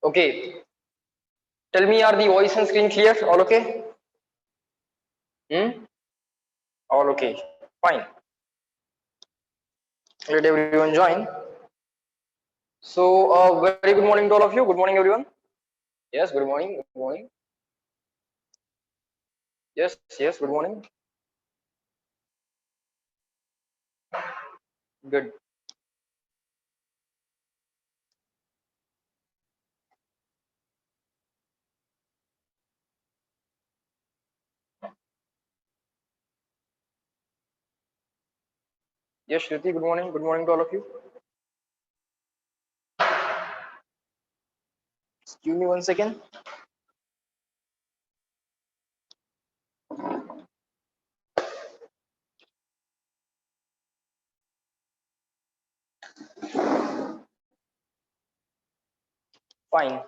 Okay. Tell me, are the voice and screen clear? All okay? All okay. Fine. Let everyone join. So, very good morning to all of you. Good morning, everyone. Yes, good morning. Good morning. Yes, yes, good morning. Good. Yes, Shruti, good morning. Good morning to all of you. Excuse me 1 second. Fine.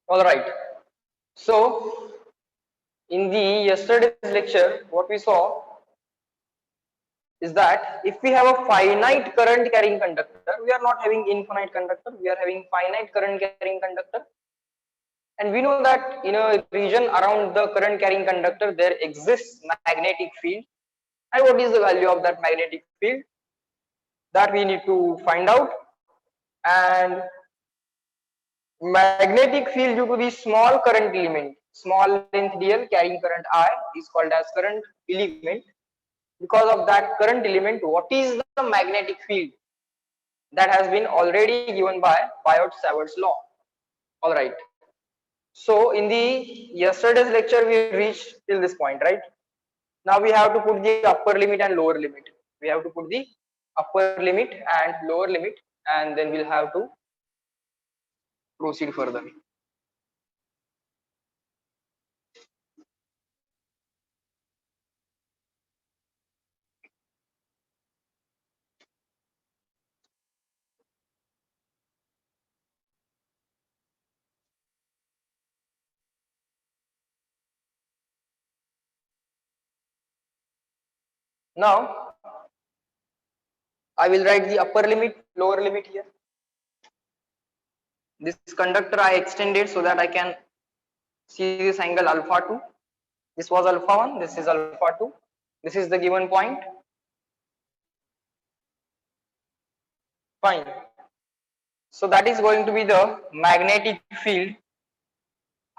All right. So, in the yesterday's lecture, what we saw is that if we have a finite current carrying conductor, we are not having infinite conductor, we are having finite current carrying conductor. And we know that in a region around the current carrying conductor, there exists magnetic field. And what is the value of that magnetic field? That we need to find out. And magnetic field due to the small current element, small length dl carrying current I, is called as current element. Because of that current element, what is the magnetic field? That has been already given by Biot-Savart's law. All right. So in the yesterday's lecture, we reached till this point, right? Now we have to put the upper limit and lower limit. We have to put the upper limit and lower limit, and then we'll have to proceed further. Now I will write the upper limit, lower limit here. This conductor I extended so that I can see this angle alpha 2. This was alpha 1, this is alpha 2. This is the given point. Fine. So that is going to be the magnetic field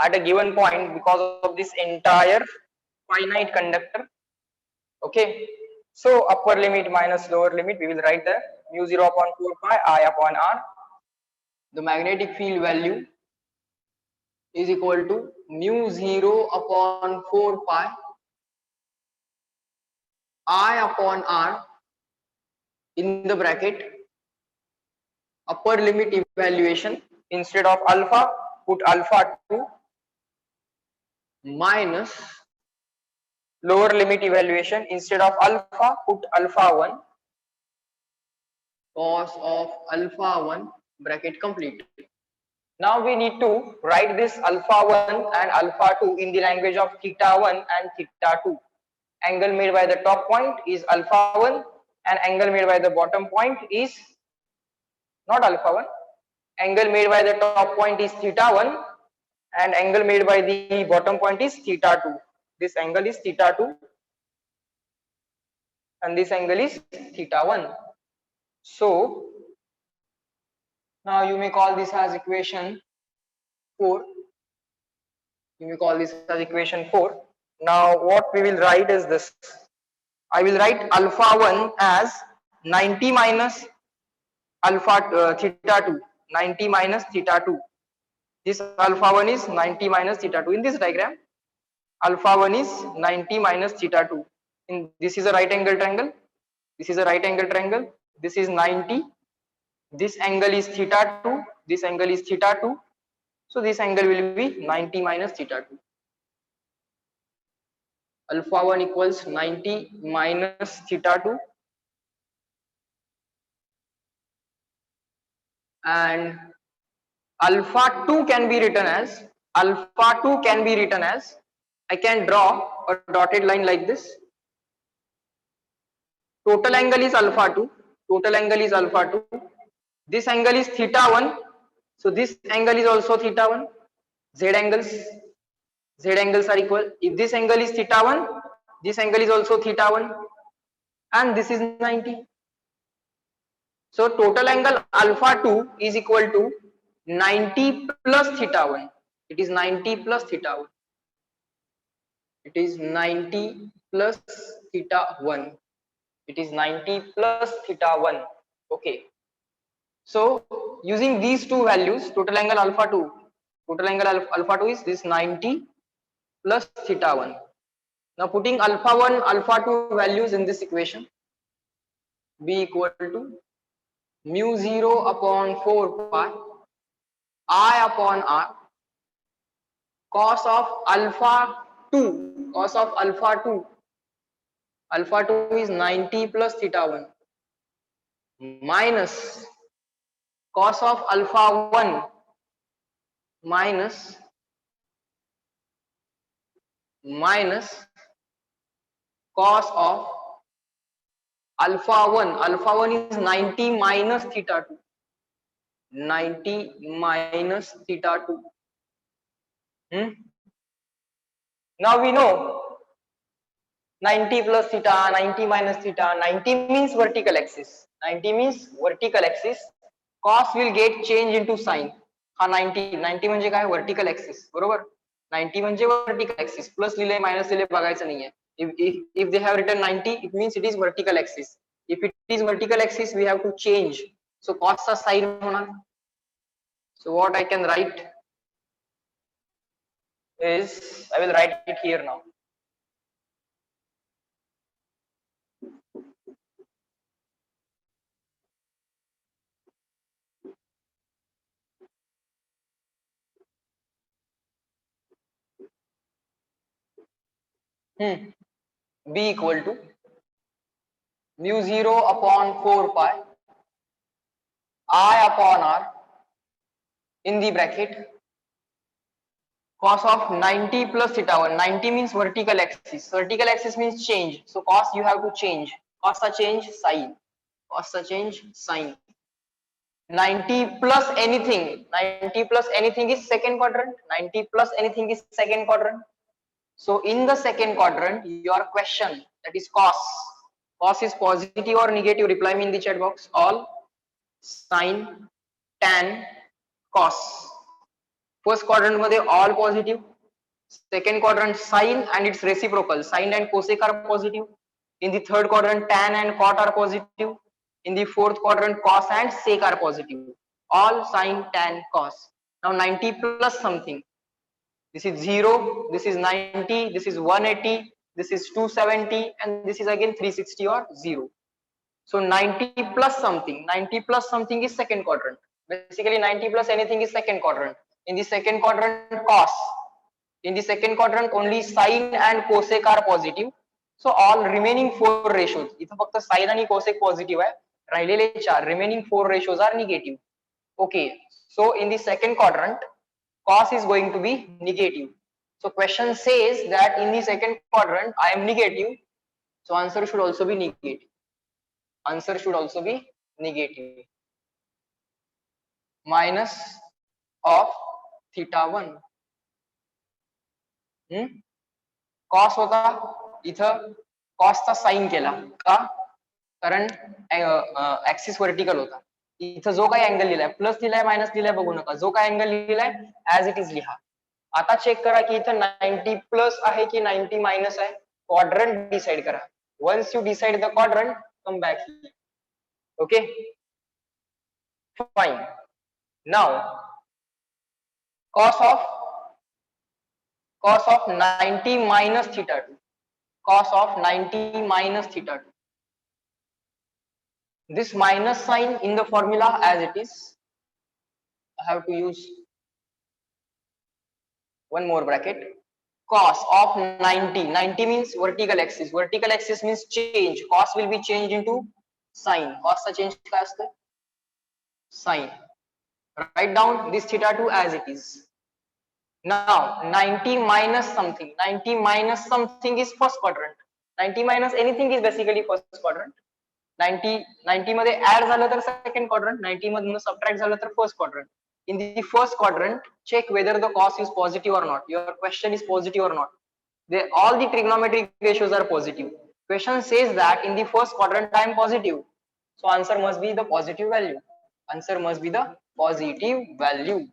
at a given point because of this entire finite conductor. Okay. So upper limit minus lower limit, we will write there mu 0 upon 4 pi I upon r. The magnetic field value is equal to mu 0 upon 4 pi I upon r in the bracket upper limit evaluation. Instead of alpha, put alpha 2 minus lower limit evaluation. Instead of alpha, put alpha 1 cos of alpha 1 bracket complete. Now we need to write this alpha 1 and alpha 2 in the language of theta 1 and theta 2. Angle made by the top point is alpha 1 and angle made by the bottom point is not alpha 1. Angle made by the top point is theta 1 and angle made by the bottom point is theta 2. This angle is theta 2 and this angle is theta 1. So now you may call this as equation 4. You may call this as equation 4. Now what we will write is this. I will write alpha 1 as 90 minus alpha theta 2. 90 minus theta 2. This alpha 1 is 90 minus theta 2. In this diagram, alpha 1 is 90 minus theta 2. This is a right angle triangle. This is a right angle triangle. This is 90. This angle is theta 2. This angle is theta 2. So this angle will be 90 minus theta 2. alpha 1 equals 90 minus theta 2, and alpha 2 can be written as I can draw a dotted line like this. Total angle is alpha 2, this angle is theta 1, so this angle is also theta 1. Z angles are equal. If this angle is theta 1, this angle is also theta 1, and this is 90. So total angle alpha 2 is equal to 90 plus theta 1. It is 90 plus theta 1. It is 90 plus theta 1. It is 90 plus theta 1. Okay. So using these two values, total angle alpha 2 is this 90 plus theta 1. Now putting alpha 1, alpha 2 values in this equation, B equal to mu 0 upon 4 pi I upon R cos of alpha 2, alpha 2 is 90 plus theta 1 minus cos of alpha 1 minus cos of alpha 1 is 90 minus theta 2, 90 minus theta 2. Now we know 90 plus theta, 90 minus theta, 90 means vertical axis, cos will get changed into sine. हा 90 म्हणजे काय, vertical axis, बरोबर. 90 म्हणजे vertical axis, plus लिहिले minus लिहिले बघायचं नाहीये. if they have written 90, it means it is vertical axis. If it is vertical axis, we have to change, so cos चा साइन होणार. So what I can write is, I will write it here now. B equal to mu 0 upon 4 pi I upon R in the bracket cos of 90 plus theta 1. 90 means vertical axis, means change, so cos you have to change, cos a change sine, 90 plus anything, is second quadrant, so in the second quadrant your question, that is cos is positive or negative, reply me in the chat box. All, sine, tan, cos. First quadrant मध्ये all positive, second quadrant sine and its reciprocal, sine and cosec are positive, in the third quadrant tan and cot are positive, in the fourth quadrant cos and sec are positive, all sine, tan, cos. Now 90 plus something, this is 0, this is 90, this is 180, this is 270, and this is again 360 or 0. So 90 plus something is second quadrant. Basically 90 plus anything is second quadrant. In the second quadrant cos, in the second quadrant only sine and cosec are positive, so all remaining 4 ratios, इथं फक्त sine आणि cosec positive आहे, राहिलेले 4 remaining 4 ratios are negative. Okay, so in the second quadrant cos is going to be negative, so question says that in the second quadrant I am negative, so answer should also be negative, minus of theta 1. Cos होता, इथं कॉसचा sign केला का, कारण axis vertical होता. इथं जो काही angle लिहिलाय, plus लिहिलाय minus लिहिलाय बघू नका, जो काही अँगल लिहिलाय ऍज इट इज लिहा. आता चेक करा की इथं 90 प्लस आहे की 90 मायनस आहे, क्वाड्रंट डिसाइड करा. Once you decide the quadrant, come back. Okay, fine. Now cos of 90 minus theta 2, this minus sign in the formula as it is, I have to use one more bracket. cos of 90 means vertical axis, vertical axis means change, cos will be changed into sine, cos चा change काय असतं sine. Write down this theta 2 as it is. Now 90 minus something, 90 minus something is first quadrant, 90 minus anything is basically first quadrant. 90 मध्ये add झालं तर second quadrant, 90 मधून subtract झालं तर first quadrant. In the first quadrant, check whether the cos is positive or not. Your question is positive or not. All the trigonometric ratios are positive. Question says that in the first quadrant I am positive. So answer must be the positive value. Answer must be the positive value.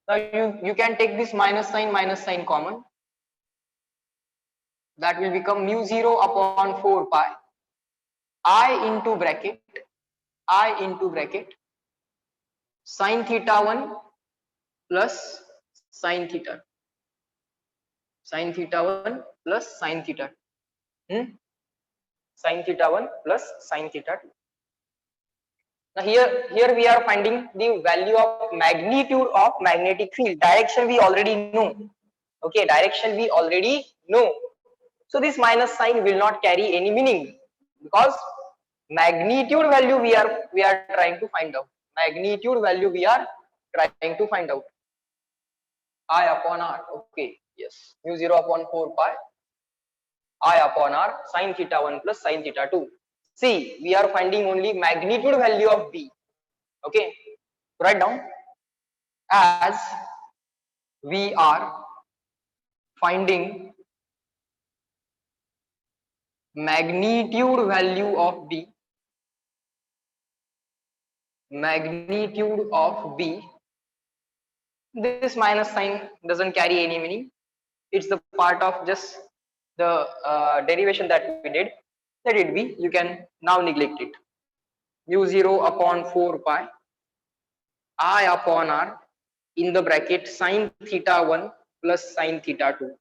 Now you can take this minus sign common. That will become mu 0 upon 4 pi I into bracket sin theta 1 plus sin theta 1 plus sin theta sin theta 1 plus sin theta 2. Now here we are finding the value of magnitude of magnetic field. Direction we already know. Okay, direction we already know. So this minus sign will not carry any meaning because magnitude value we are trying to find out. Magnitude value we are trying to find out. I upon r. Okay, yes, mu 0 upon 4 pi I upon r sin theta 1 plus sin theta 2. See, we are finding only magnitude value of b. Okay, write down as we are finding magnitude value of b, magnitude of b, this minus sign doesn't carry any meaning. It's the part of just the derivation that we did. Let it be, you can now neglect it. Mu 0 upon 4 pi I upon r in the bracket sin theta 1 plus sin theta 2,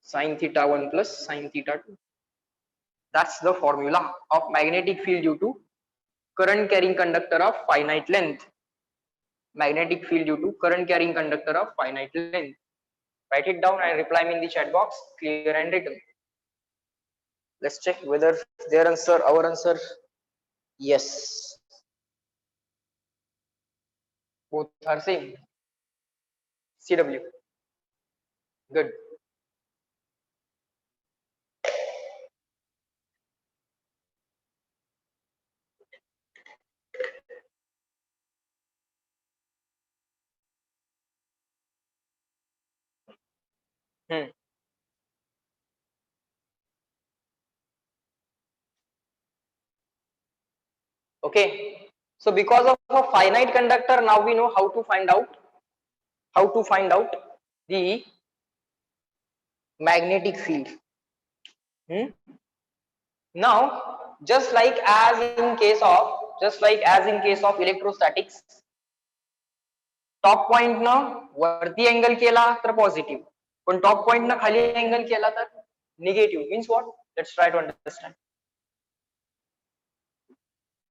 sin theta 1 plus sin theta 2. That's the formula of magnetic field due to current carrying conductor of finite length. Magnetic field due to current carrying conductor of finite length. Write it down and reply me in the chat box, clear and written. Let's check whether their answer, our answer. Yes, both are same. CW. Good. Okay, so because of a finite conductor, now we know how to find out the magnetic field. Now just like as in case of electrostatics, top point न वरती angle केला तर positive, पण top point न खाली angle केला तर negative. Means what? Let's try to understand.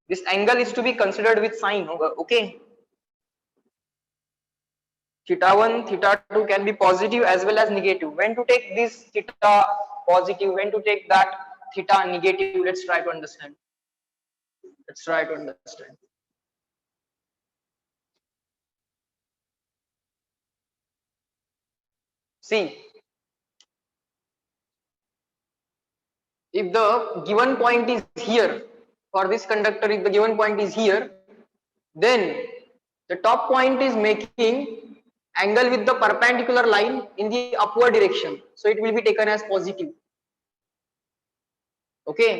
This angle is to be considered with sign. Okay, theta 1 theta 2 can be positive as well as negative. When to take this theta positive, when to take that theta negative? Let's try to understand. See, if the given point is here for this conductor, if the given point is here, then the top point is making angle with the perpendicular line in the upward direction, so it will be taken as positive. Okay,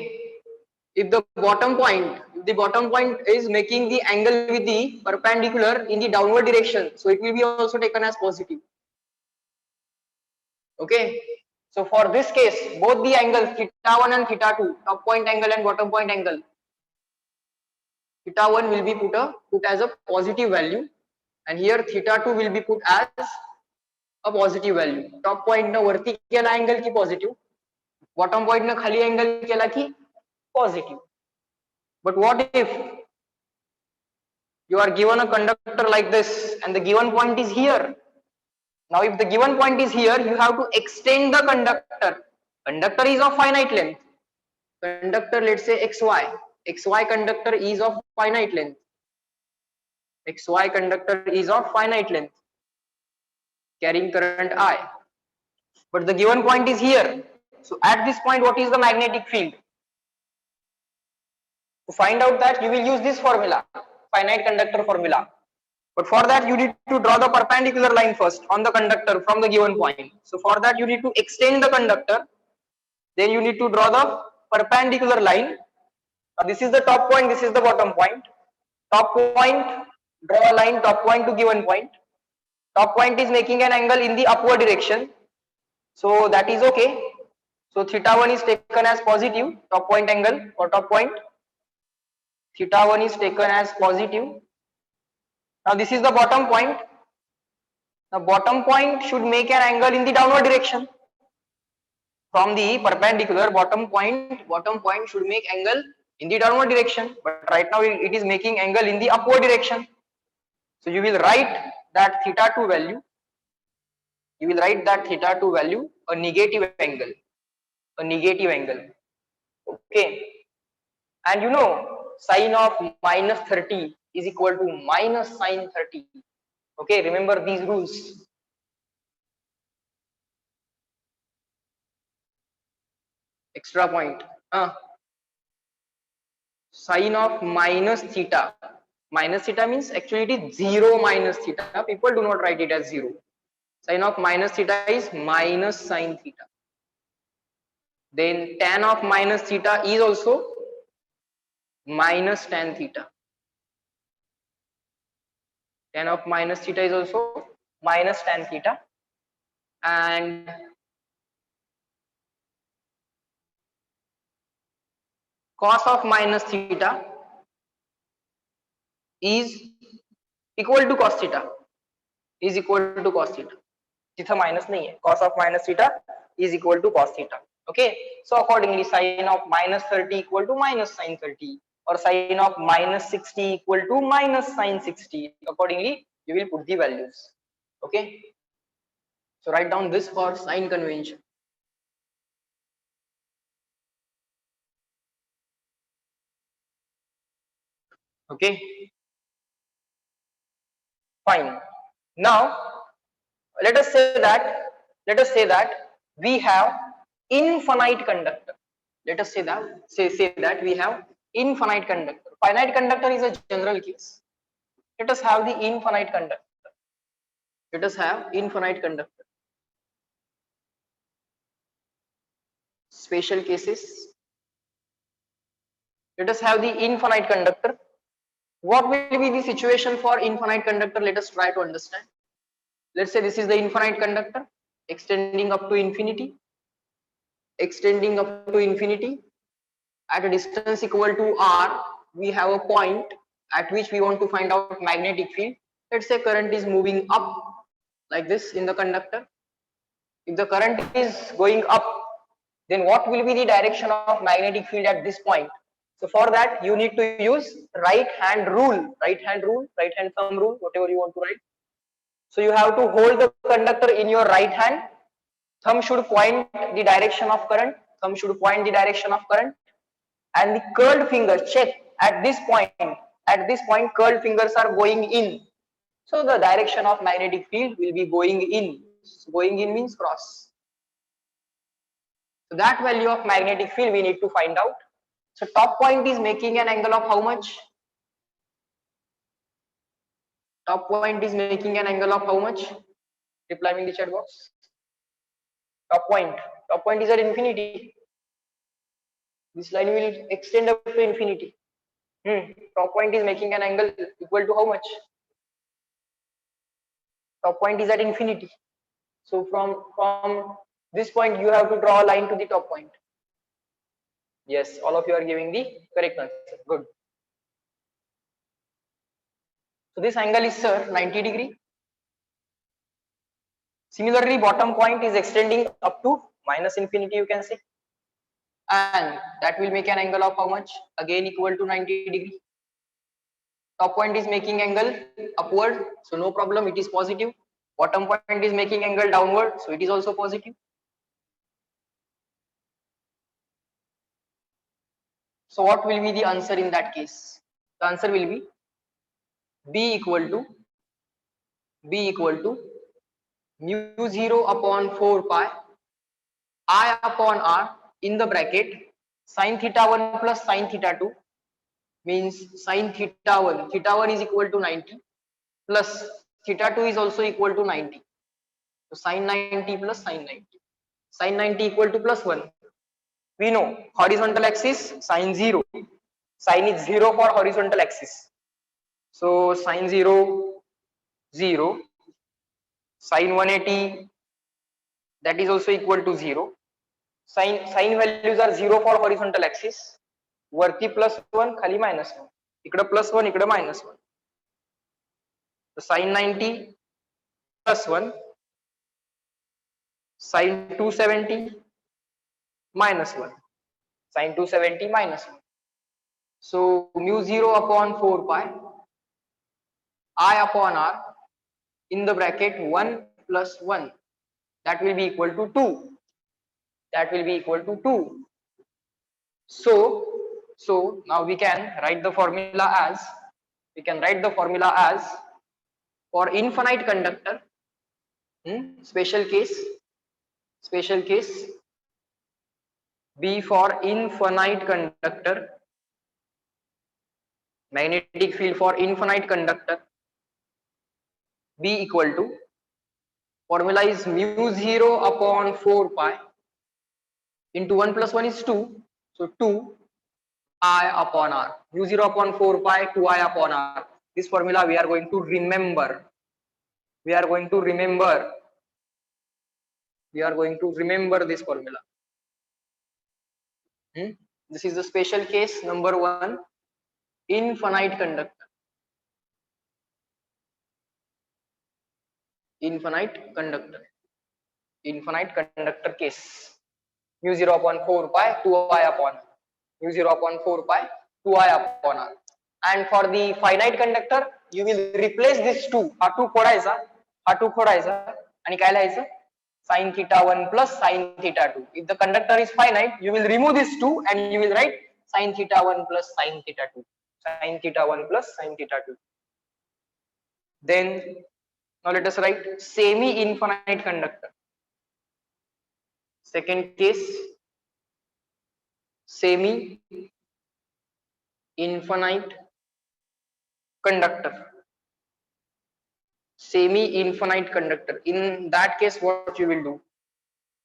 if the bottom point is making the angle with the perpendicular in the downward direction, so it will be also taken as positive. Okay, so for this case, both the angles theta 1 and theta 2, top point angle and bottom point angle, theta 1 will be put as a positive value, and here theta 2 will be put as a positive value. Top point na वरती केला angle की positive, bottom point na खाली angle केला की positive. But what if you are given a conductor like this and the given point is here, Now if the given point is here, you have to extend the conductor. Conductor is of finite length. Conductor, let's say xy conductor is of finite length. XY conductor is of finite length, carrying current I. But the given point is here. So at this point, what is the magnetic field? To find out that, you will use this formula, finite conductor formula. But for that, you need to draw the perpendicular line first on the conductor from the given point. So for that, you need to extend the conductor. Then you need to draw the perpendicular line. This is the top point, this is the bottom point. Top point, draw a line, top point to given point. Top point is making an angle in the upward direction. So that is okay. So theta 1 is taken as positive, top point angle or top point. Theta 1 is taken as positive. Now this is the bottom point. The bottom point should make an angle in the downward direction. From the perpendicular, bottom point should make angle in the downward direction. But right now it is making angle in the upward direction. So you will write that theta 2 value. You will write that theta 2 value a negative angle. A negative angle. Okay. And you know, sine of minus 30 is equal to minus sine 30. Okay, remember these rules. Extra point. Sine of minus theta. Minus theta means actually it is 0 minus theta. People do not write it as 0. Sine of minus theta is minus sine theta. Then tan of minus theta is also minus tan theta. Tan of minus theta is also minus tan theta. And cos of minus theta is equal to cos theta. Is equal to cos theta. Theta minus nahi hai. Cos of minus theta is equal to cos theta. Okay. So accordingly, sine of minus 30 equal to minus sine 30, or sine of minus 60 equal to minus sine 60. Accordingly, you will put the values. Okay. So write down this for sign convention. Okay. Fine. Now let us say that we have infinite conductor. Let us say that we have infinite conductor. Finite conductor is a general case. Let us have the infinite conductor. Let us have infinite conductor. Special cases. Let us have the infinite conductor. What will be the situation for infinite conductor? Let us try to understand. Let's say this is the infinite conductor extending up to infinity. Extending up to infinity. At a distance equal to r, we have a point at which we want to find out magnetic field. Let's say current is moving up like this in the conductor. If the current is going up, then what will be the direction of magnetic field at this point? So for that, you need to use right hand rule, right hand thumb rule, whatever you want to write. So you have to hold the conductor in your right hand. Thumb should point the direction of current. And the curled finger, check at this point. At this point, curled fingers are going in. So the direction of magnetic field will be going in. Going in means cross. So that value of magnetic field we need to find out. So top point is making an angle of how much? Top point is making an angle of how much? Reply me in the chat box. Top point is at infinity. This line will extend up to infinity. Top point is making an angle equal to how much? Top point is at infinity. So from this point you have to draw a line to the top point. Yes, all of you are giving the correct answer. Good. So this angle is, sir, 90 degree. Similarly, bottom point is extending up to minus infinity, you can say. And that will make an angle of how much? Again equal to 90 degree. Top point is making angle upward, so no problem, it is positive. Bottom point is making angle downward, so it is also positive. So what will be the answer in that case? The answer will be B equal to mu 0 upon 4 pi I upon r in the bracket sin theta 1 plus sin theta 2 means sin theta 1 is equal to 90 plus theta 2 is also equal to 90. So sin 90 plus sin 90. Sin 90 equal to plus 1. We know horizontal axis sin 0. Sin is 0 for horizontal axis. So sin 0, 0. Sin 180, that is also equal to 0. Sin values are 0 for horizontal axis. वरती plus 1 खाली minus 1. इकडे plus 1 इकडे minus 1. So sin 90 plus 1, sin 270 minus 1, sin 270 minus 1. So mu 0 upon 4 pi I upon r in the bracket 1 plus 1, that will be equal to 2. That will be equal to 2. So now we can write the formula as for infinite conductor, special case B for infinite conductor, magnetic field for infinite conductor, B equal to, formula is mu 0 upon 4 pi into 1 plus 1 is 2, so 2 I upon r, mu 0 upon 4 pi 2 I upon r. This formula we are going to remember. We are going to remember this formula. This is the special case number 1, infinite conductor. Infinite conductor case. Mu 0 upon 4 pi 2I upon r. Mu 0 upon 4 pi 2I upon r. And for the finite conductor, you will replace this 2. हा 2 खोडायचा आणि काय लिहायचं? Sin theta 1 plus sin theta 2. If the conductor is finite, you will remove this 2 and you will write sin theta 1 plus sin theta 2. Sin theta 1 plus sin theta 2. Then now let us write semi-infinite conductor. Second case, semi-infinite conductor. Semi-infinite conductor. In that case, what you will do?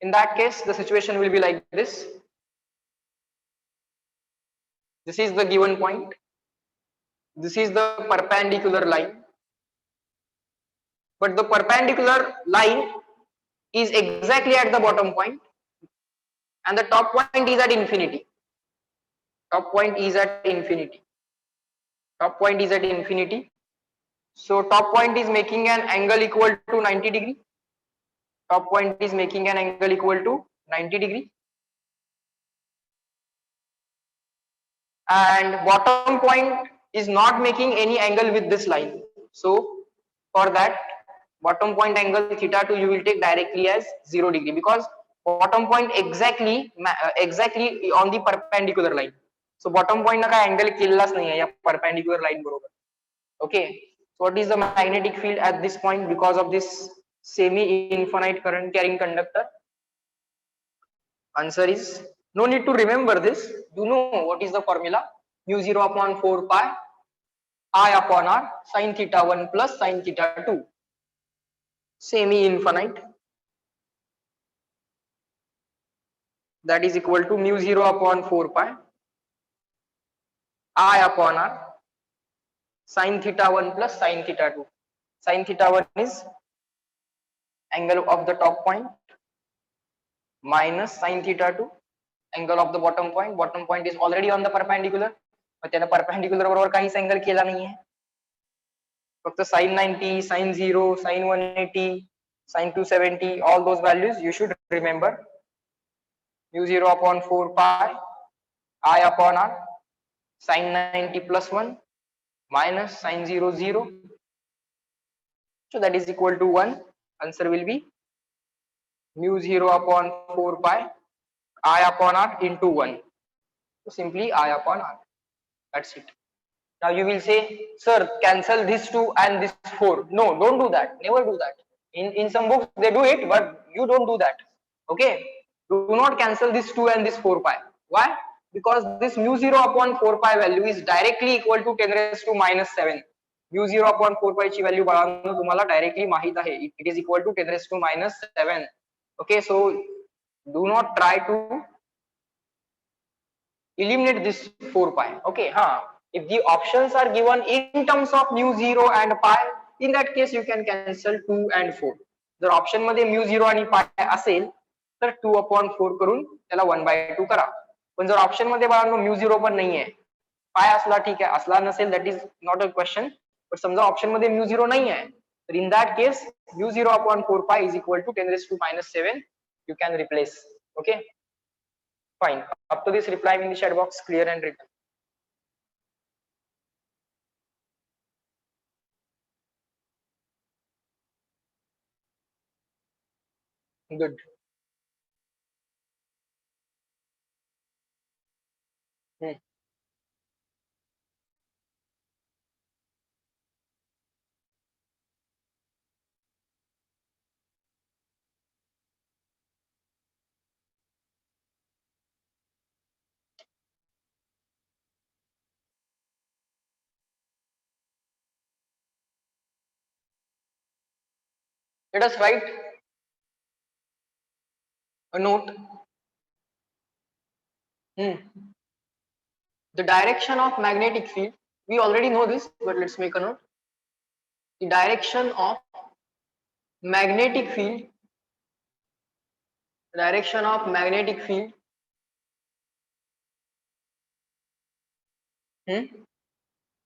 In that case, the situation will be like this. This is the given point. This is the perpendicular line. But the perpendicular line is exactly at the bottom point, and the top point is at infinity. Top point is at infinity. So top point is making an angle equal to 90 degree. Top point is making an angle equal to 90 degree. And bottom point is not making any angle with this line. So for that bottom point angle theta 2 you will take directly as 0 degree, because bottom point exactly on the perpendicular line. So bottom point ना काय angle केलेलाच नाही आहे या perpendicular line बरोबर. Okay, so what is the magnetic field at this point because of this semi-infinite current carrying conductor? Answer is, no need to remember this. You know what is the formula? Mu 0 upon 4 pi I upon r sin theta 1 plus sin theta 2. Semi-infinite, that is equal to mu 0 upon 4 pi I upon r sin theta 1 plus sin theta 2. Sin theta 1 is angle of the top point minus sin theta 2 angle of the bottom point. Bottom point is already on the perpendicular, but त्याने perpendicular बरोबर काहीच angle केला नाहीये. फक्त sin 90, sin 0, sin 180, sin 270, all those values you should remember. Mu 0 upon 4 pi I upon r sin 90 plus 1 minus sin 0 0, so that is equal to 1. Answer will be mu 0 upon 4 pi I upon r into 1. So simply I upon r. That's it. Now you will say, sir, cancel this 2 and this 4. No, don't do that. Never do that. In some books they do it, but you don't do that. Okay? Do not cancel this 2 and this 4 pi. Why? Because this mu 0 upon 4 pi value is directly equal to 10 raised to minus 7. Mu 0 upon 4 pi ची value बाळांनो तुम्हाला directly माहित आहे. It is equal to 10 raised to minus 7. Okay, so do not try to eliminate this 4 pi. Okay, if the options are given in terms of mu 0 and pi, in that case you can cancel 2 and 4. जर option मध्ये mu 0 आणि pi असेल तर 2 upon 4 करून त्याला 1/2 करा. पण जर ऑप्शन मध्ये बाळांनो mu 0 पण नाहीये, pi असला ठीक आहे, असला नसेल that is not a question. पण समजा ऑप्शन मध्ये mu 0 नाही आहे, तर in that case mu 0 upon 4 pi is equal to 10 raised to minus 7. You can replace. Okay, fine. Up to this, reply in the chat box, clear and written. Good. Let us write a note. The direction of magnetic field, we already know this, but let's make a note. The direction of magnetic field,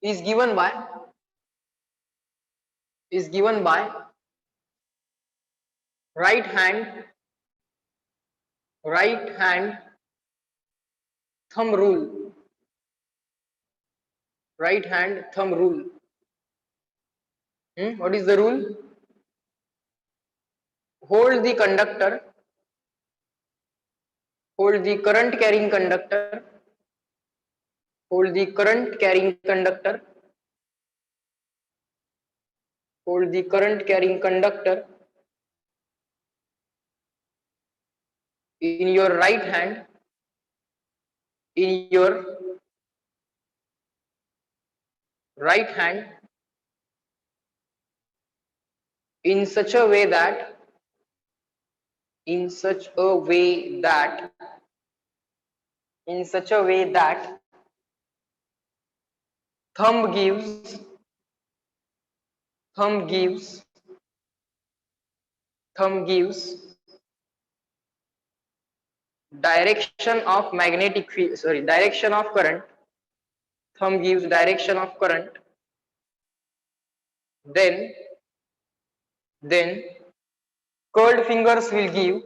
is given by right hand thumb rule. Right hand thumb rule. What is the rule? Hold the current carrying conductor in your right hand, in such a way that thumb gives direction of magnetic field, direction of current. Thumb gives direction of current. Then curled fingers will give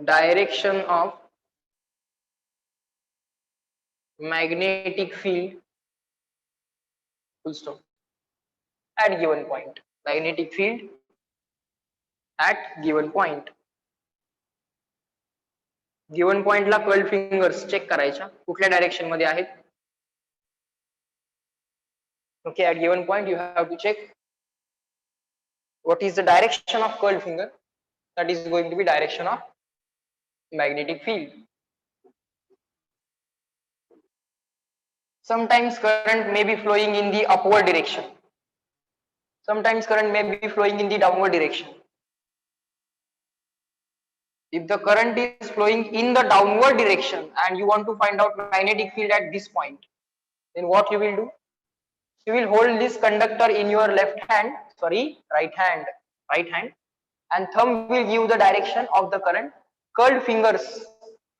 direction of magnetic field, full stop, at given point. Magnetic field at given point. Given पॉइंटला curled fingers check करायच्या कुठल्या direction मध्ये आहेत. Okay, at given point you have to check what is the direction of curled finger. That is going to be direction of magnetic field. Sometimes current may be flowing in the upward direction. Sometimes current may be flowing in the downward direction. If the current is flowing in the downward direction and you want to find out magnetic field at this point, then what you will do? You will hold this conductor in your right hand, and thumb will give the direction of the current. Curled fingers,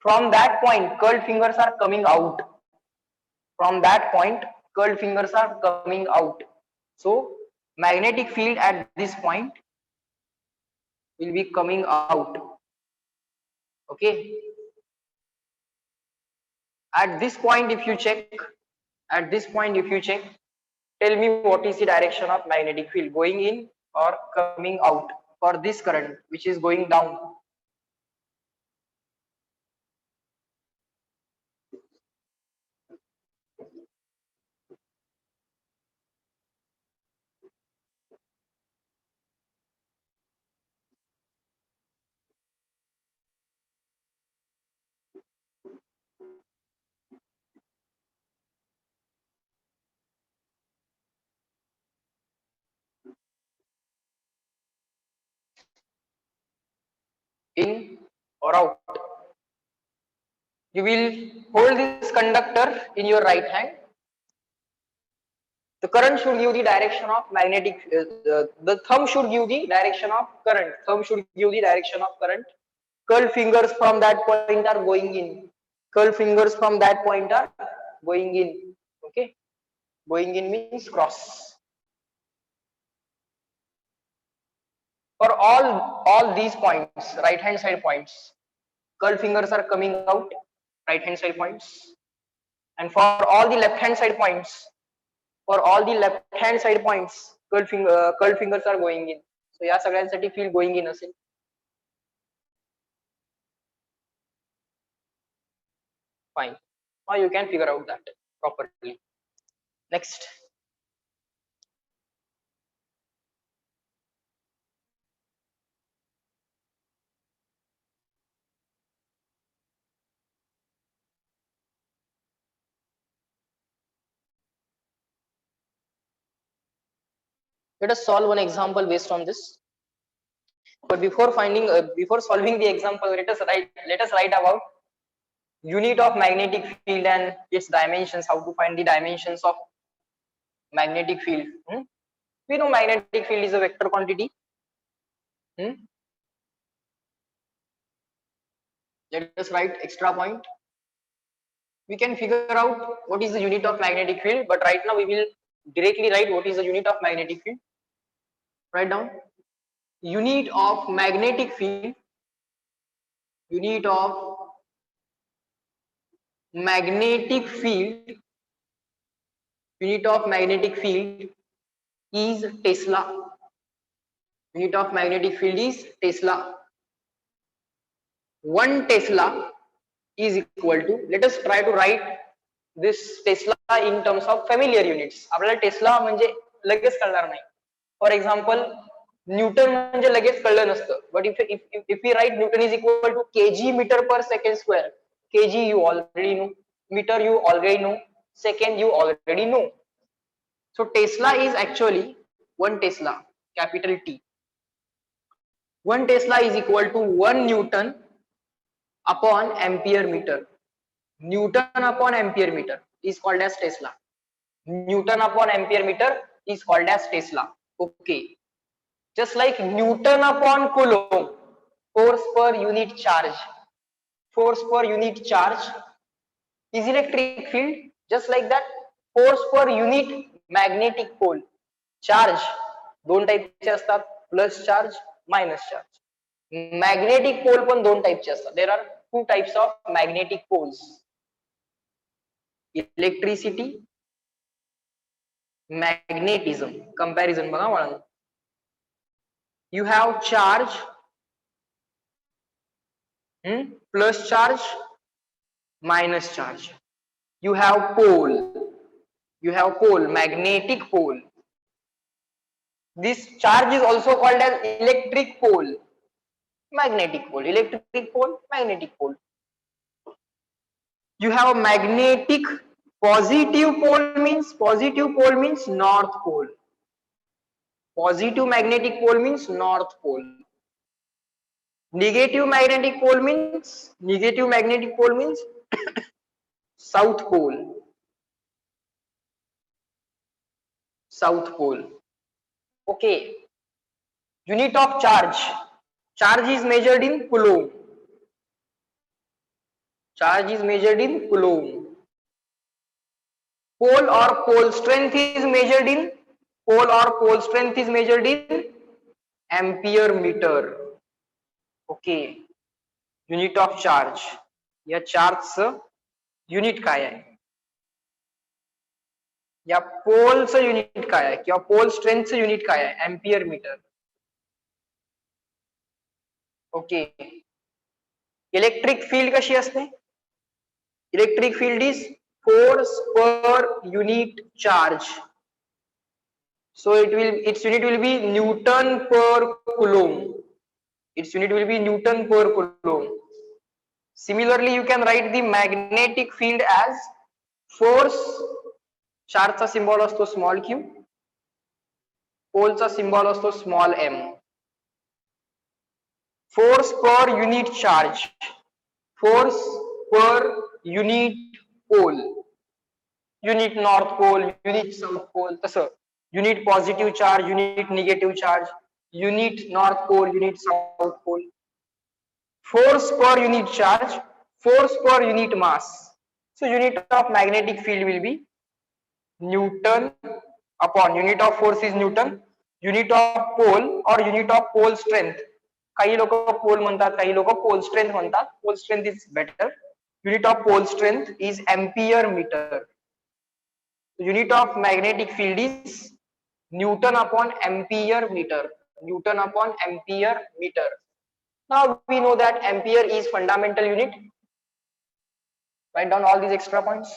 from that point, curled fingers are coming out. From that point, curled fingers are coming out. So magnetic field at this point will be coming out. Okay, at this point if you check, at this point if you check, tell me what is the direction of magnetic field, going in or coming out for this current which is going down? In or out? You will hold this conductor in your right hand. The current should give the direction of magnetic, the thumb should give the direction of current, thumb should give the direction of current. Curl fingers from that point are going in, curl fingers from that point are going in. Okay, going in means cross. For all these points, right hand side points, curl fingers are coming out, right hand side points. And for all the left hand side points, for all the left hand side points, curl fingers are going in. So या सगळ्यांसाठी field going in असेल. Fine. Now you can figure out that properly. Next. Let us solve one example based on this. But before before solving the example, let us write about unit of magnetic field and its dimensions. How to find the dimensions of magnetic field? We know magnetic field is a vector quantity. Let us write extra point. We can figure out what is the unit of magnetic field, but right now we will directly write what is the unit of magnetic field. Write down unit of magnetic field. Unit of magnetic field. Unit of magnetic field is Tesla. Unit of magnetic field is Tesla. 1 Tesla is equal to, let us try to write this Tesla in terms of familiar units. आपल्याला Tesla म्हणजे लगेच कळणार नाही. For example, Newton म्हणजे लगेच कळलं नसतं. But if we write Newton is equal to kg meter per second square, kg you already know, meter you already know, second you already know. So Tesla is actually 1 Tesla, capital T. 1 Tesla is equal to 1 Newton upon ampere meter. Newton upon ampere meter is called as Tesla. Newton upon ampere meter is called as Tesla. Okay. Just like Newton upon Coulomb, force per unit charge. Force per unit charge is electric field. Just like that, force per unit magnetic pole. Charge दोन टाइपचे असतात, plus charge, minus charge. Magnetic pole पण दोन टाइपचे असतात. There are 2 types of magnetic poles. Electricity, magnetism. Comparison बघा बाळांनो. You have charge, plus charge, minus charge. You have pole. You have pole, magnetic pole. This charge is also called as electric pole. Magnetic pole, electric pole, magnetic pole. You have a magnetic positive pole means north pole. Positive magnetic pole means north pole. Negative magnetic pole means south pole. South pole. Okay. Unit of charge. Charge is measured in Coulomb. Charge is measured in Coulomb. Pole or pole strength is measured in pole or pole strength is measured in ampere meter. Okay, unit of charge, या चार्जचं unit काय आहे, या पोलचं unit काय आहे, किंवा पोल स्ट्रेंथचं unit काय आहे, ampere metre. Okay, electric field कशी असते, electric field is force per unit charge, so its unit will be Newton per coulomb, its unit will be Newton per coulomb. Similarly you can write the magnetic field as force, चार्जचा symbol असतो small q, पोलचा symbol असतो small m. force per unit charge, force per unit pole, unit north pole, unit south pole, तसं unit positive charge, unit negative charge, unit north pole, unit south pole. Force per unit charge, force per unit mass. So unit of magnetic field will be Newton upon, unit of force is Newton, unit of pole or unit of pole strength, काही लोक पोल म्हणतात, काही लोक pole strength म्हणतात, pole strength is better. Unit of pole strength is ampere metre. Unit of magnetic field is Newton upon ampere meter, Newton upon ampere meter. Now we know that ampere is fundamental unit. Write down all these extra points.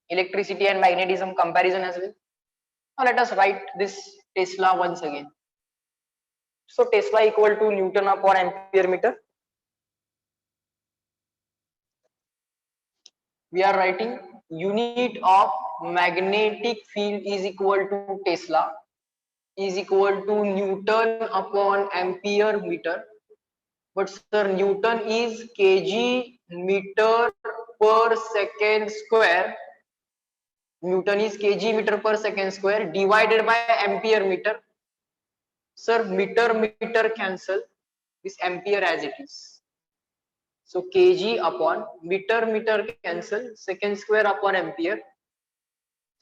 Electricity and magnetism comparison as well. Now let us write this Tesla once again. So Tesla equal to Newton upon ampere meter. We are writing unit of magnetic field is equal to Tesla is equal to Newton upon ampere meter. But sir, Newton is kg meter per second square. Newton is kg meter per second square divided by ampere meter. Sir, meter cancel, this ampere as it is. So kg upon meter cancel, second square upon ampere,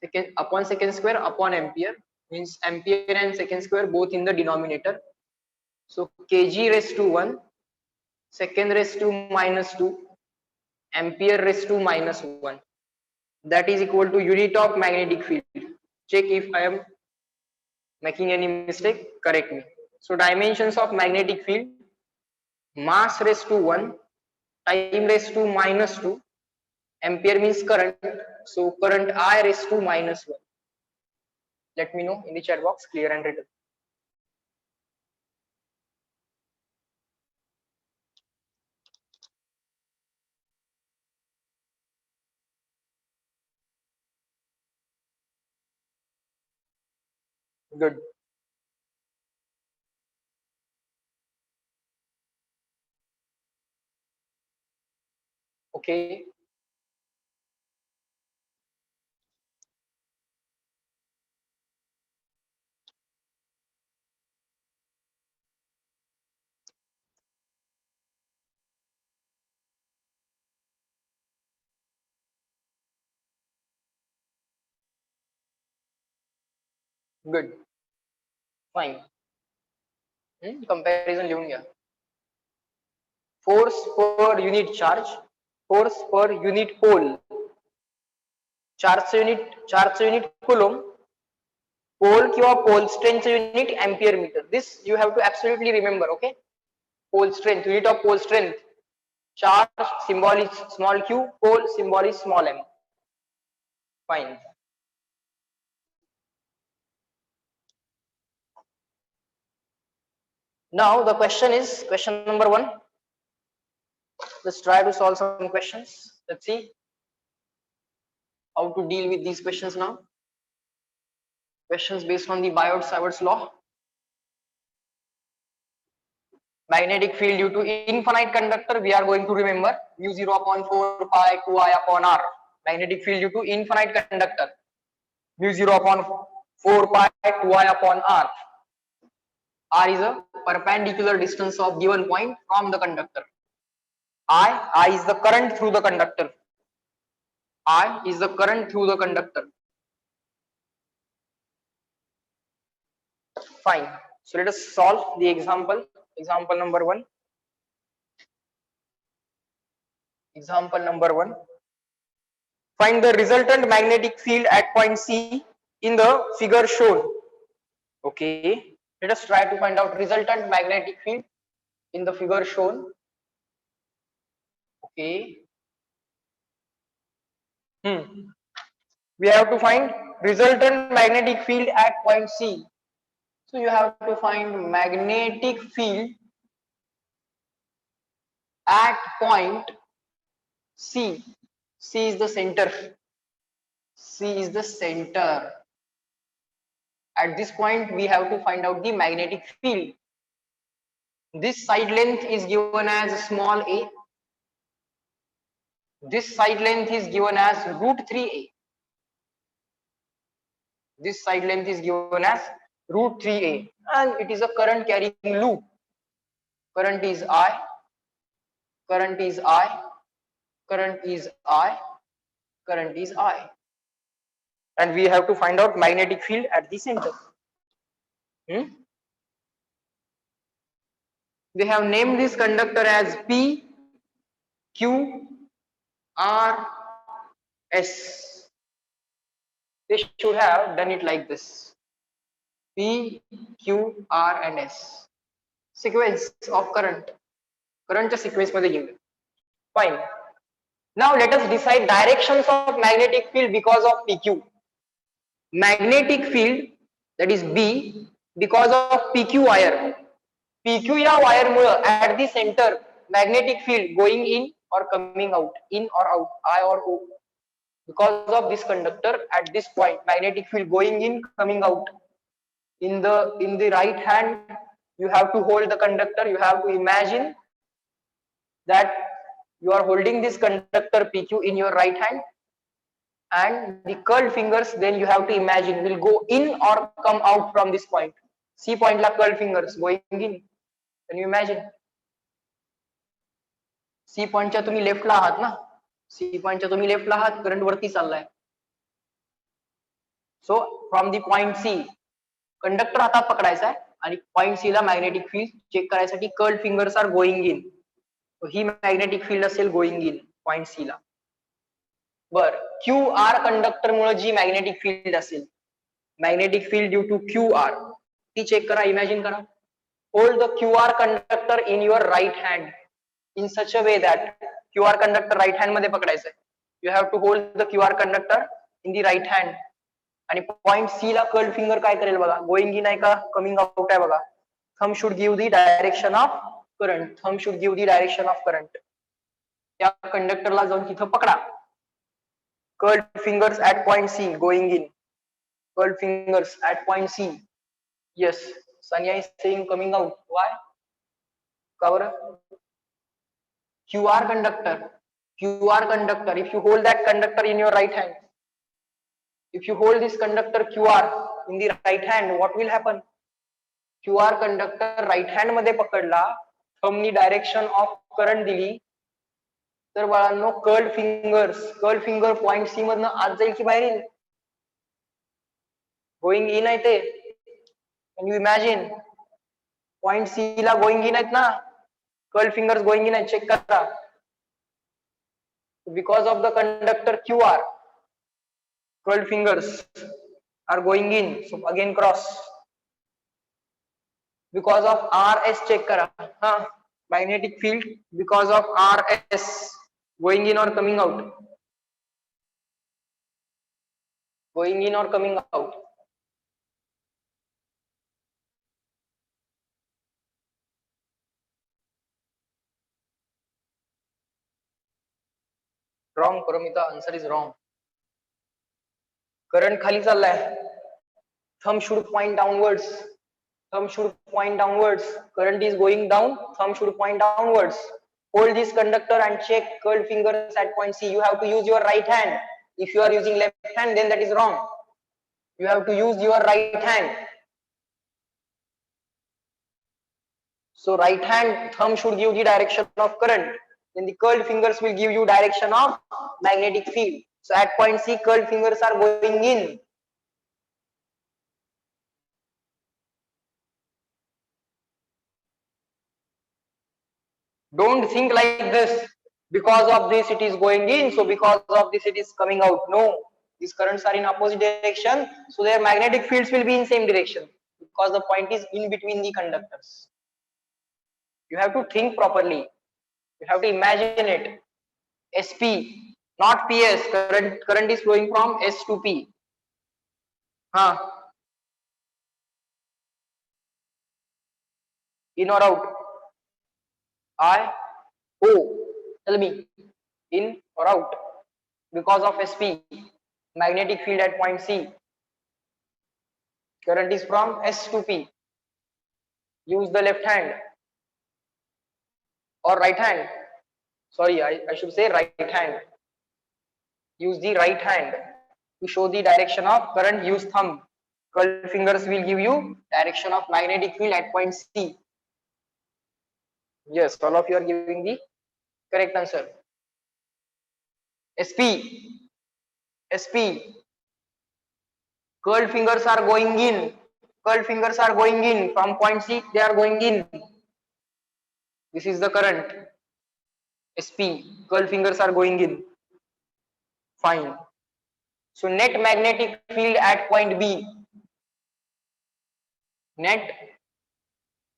second square upon ampere, means ampere and second square both in the denominator. So kg raised to 1, second raised to minus 2, ampere raised to minus 1. That is equal to unit of magnetic field. Check if I am making any mistake, correct me. So dimensions of magnetic field: mass raised to 1, time raised to minus 2, ampere means current, so current I raised to minus 1. Let me know in the chat box, clear and written. Good. Okay. Good. Fine. Comparison लिहून घ्या. Force per unit charge, force per unit pole, charge unit coulomb, pole किंवा pole strength unit ampere meter. This you have to absolutely remember. Okay. Pole strength, unit of pole strength, charge symbol is small q, pole symbol is small m. Fine. Now the question is question number 1. Let's try to solve some questions. Let's see how to deal with these questions now. Questions based on the Biot-Savart's law. Magnetic field due to infinite conductor, we are going to remember mu 0 upon 4 pi 2I upon r. Magnetic field due to infinite conductor, mu 0 upon 4 pi 2I upon r. R is a perpendicular distance of given point from the conductor. I is the current through the conductor. I is the current through the conductor. Fine. So let us solve the example. Example number 1. Example number 1. Find the resultant magnetic field at point C in the figure shown. Okay. Let us try to find out resultant magnetic field in the figure shown. Okay. We have to find resultant magnetic field at point C. So you have to find magnetic field at point C. C is the center. C is the center. At this point, we have to find out the magnetic field. This side length is given as small a. This side length is given as root 3a. This side length is given as root 3a, and it is a current carrying loop. Current is I. Current is I. Current is I. Current is I. And we have to find out magnetic field at the center. They have named this conductor as P, Q, R, S. They should have done it like this: P, Q, R, and S. Sequence of current. Current sequence मध्ये घेऊया. Fine. Now let us decide directions of magnetic field because of PQ. Magnetic field, that is B, because of PQ wire. PQ या wire Mule at the center magnetic field going in or coming out, in or out, I or O. Because of this conductor at this point, magnetic field going in, coming out. In the right hand, you have to hold the conductor. You have to imagine that you are holding this conductor PQ in your right hand, and the curled fingers, then you have to imagine, will go in or come out from this point. C point la curled fingers going in. Can you imagine? C point च्या तुम्ही लेफ्टला आहात ना. C point च्या तुम्ही लेफ्टला आहात, current वरती चाललाय. So from the point C, conductor हातात पकडायचा आहे आणि पॉइंट C ला मॅग्नेटिक फील्ड चेक करायसाठी curled fingers are going in. ही मॅग्नेटिक फील्ड असेल गोइंग इन पॉइंट C ला. बर, क्यू आर कंडक्टर मुळे जी मॅग्नेटिक फील्ड असेल, magnetic field due to Q R, ती चेक करा, इमॅजिन करा. Hold the Q R conductor in your right hand in such a way that QR conductor right hand मध्ये पकडायचं आहे. You have to hold the QR conductor in the right hand. आणि point C ला curled finger काय करेल बघा, going in आहे का coming out आहे बघा. Thumb should give the direction of current. Thumb should give the direction of current. त्या कंडक्टरला जाऊन तिथं पकडा. Curled fingers at point C going in. Curled fingers at point C. Yes, Sanya is saying coming out. Why? का बरं? QR conductor. QR conductor. If you hold that conductor in your right hand, if you hold this conductor QR in the right hand, what will happen? QR conductor right hand मध्ये पकडला, thumb knee direction of current दिली, तर बाळांनो curled finger point C मधनं आत जाईल की बाहेर येईल? गोइंग इन आहे ते. Can you imagine? Point C ला गोइंग इन आहेत ना, कर्ल्ड फिंगर्स गोइंग इन आहेत, चेक करा. Because of the conductor QR, curled fingers are going in, so again cross. Because of RS, check kara, magnetic field because of RS going in or coming out, going in or coming out. Wrong, Paramita, answer is wrong. Current खाली चाललाय. Thumb should point downwards. Thumb should point downwards. Current is going down. Thumb should point downwards. Hold this conductor and check curled fingers at point C. You have to use your right hand. If you are using left hand, then that is wrong. You have to use your right hand. So right hand thumb should give the direction of current. Then the curled fingers will give you direction of magnetic field. So at point C, curled fingers are going in. Don't think like this. Because of this it is going in, so because of this it is coming out. No, these currents are in opposite direction, so their magnetic fields will be in same direction because the point is in between the conductors. You have to think properly. You have to imagine it. SP, not PS. Current is flowing from S to P. Huh? In or out? I, O. Tell me, in or out? Because of SP, magnetic field at point C. Current is from S to P. Use the left hand or right hand. Sorry, I should say right hand. Use the right hand to show the direction of current. Use thumb. Curled fingers will give you direction of magnetic field at point C. Yes, all of you are giving the correct answer. SP, SP. Curled fingers are going in. Curled fingers are going in. From point C, they are going in. This is the current. SP. Curled fingers are going in. Fine. So net magnetic field at point B. Net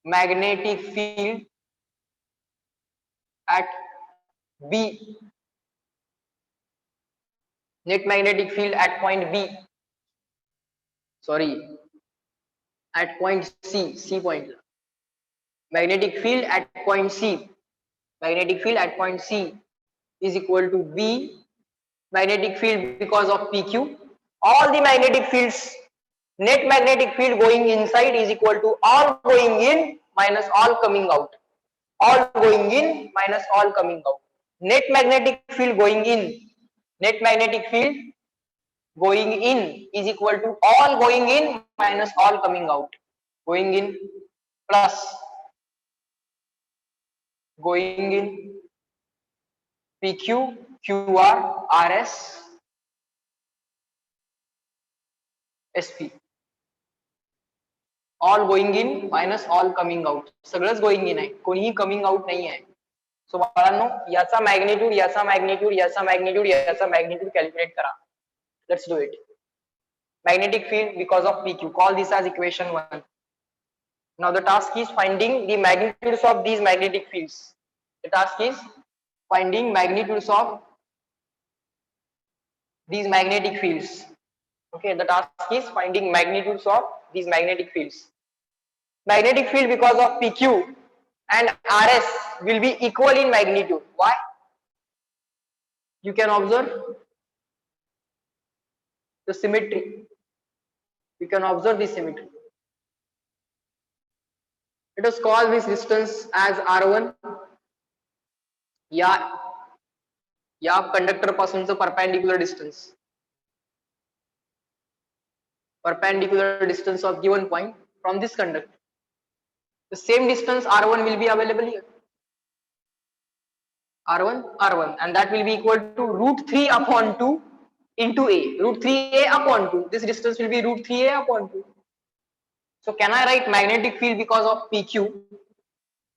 magnetic field at B. Net magnetic field at point B. Sorry. At point C. C point. Magnetic field at point C. Magnetic field at point C is equal to B magnetic field because of PQ. All the magnetic fields, net magnetic field going inside is equal to all going in minus all coming out. All going in minus all coming out. Net magnetic field going in, net magnetic field going in is equal to all going in minus all coming out. Going in plus going in PQ, QR, RS, SP. All going in minus all coming out. सगळंच going in आहे, कोणीही coming out नाही आहे. सो बाळांनो, याचा magnitude, याचा magnitude, याचा magnitude, याचा मॅग्निट्यूड कॅल्क्युलेट करा. Let's do it. Magnetic field because of PQ. Call this as equation 1. Now the task is finding the magnitudes of these magnetic fields. The task is finding magnitudes of these magnetic fields. Okay, the task is finding magnitudes of these magnetic fields. Magnetic field because of PQ and RS will be equal in magnitude. Why? You can observe the symmetry. You can observe the symmetry. Let us call this distance as R1. या conductor पासूनचं perpendicular distance. Perpendicular distance of given point from this conductor. The same distance R1 will be available here. R1, and that will be equal to root 3 upon 2 into A. Root 3A upon 2. This distance will be root 3A upon 2. So can I write magnetic field because of PQ?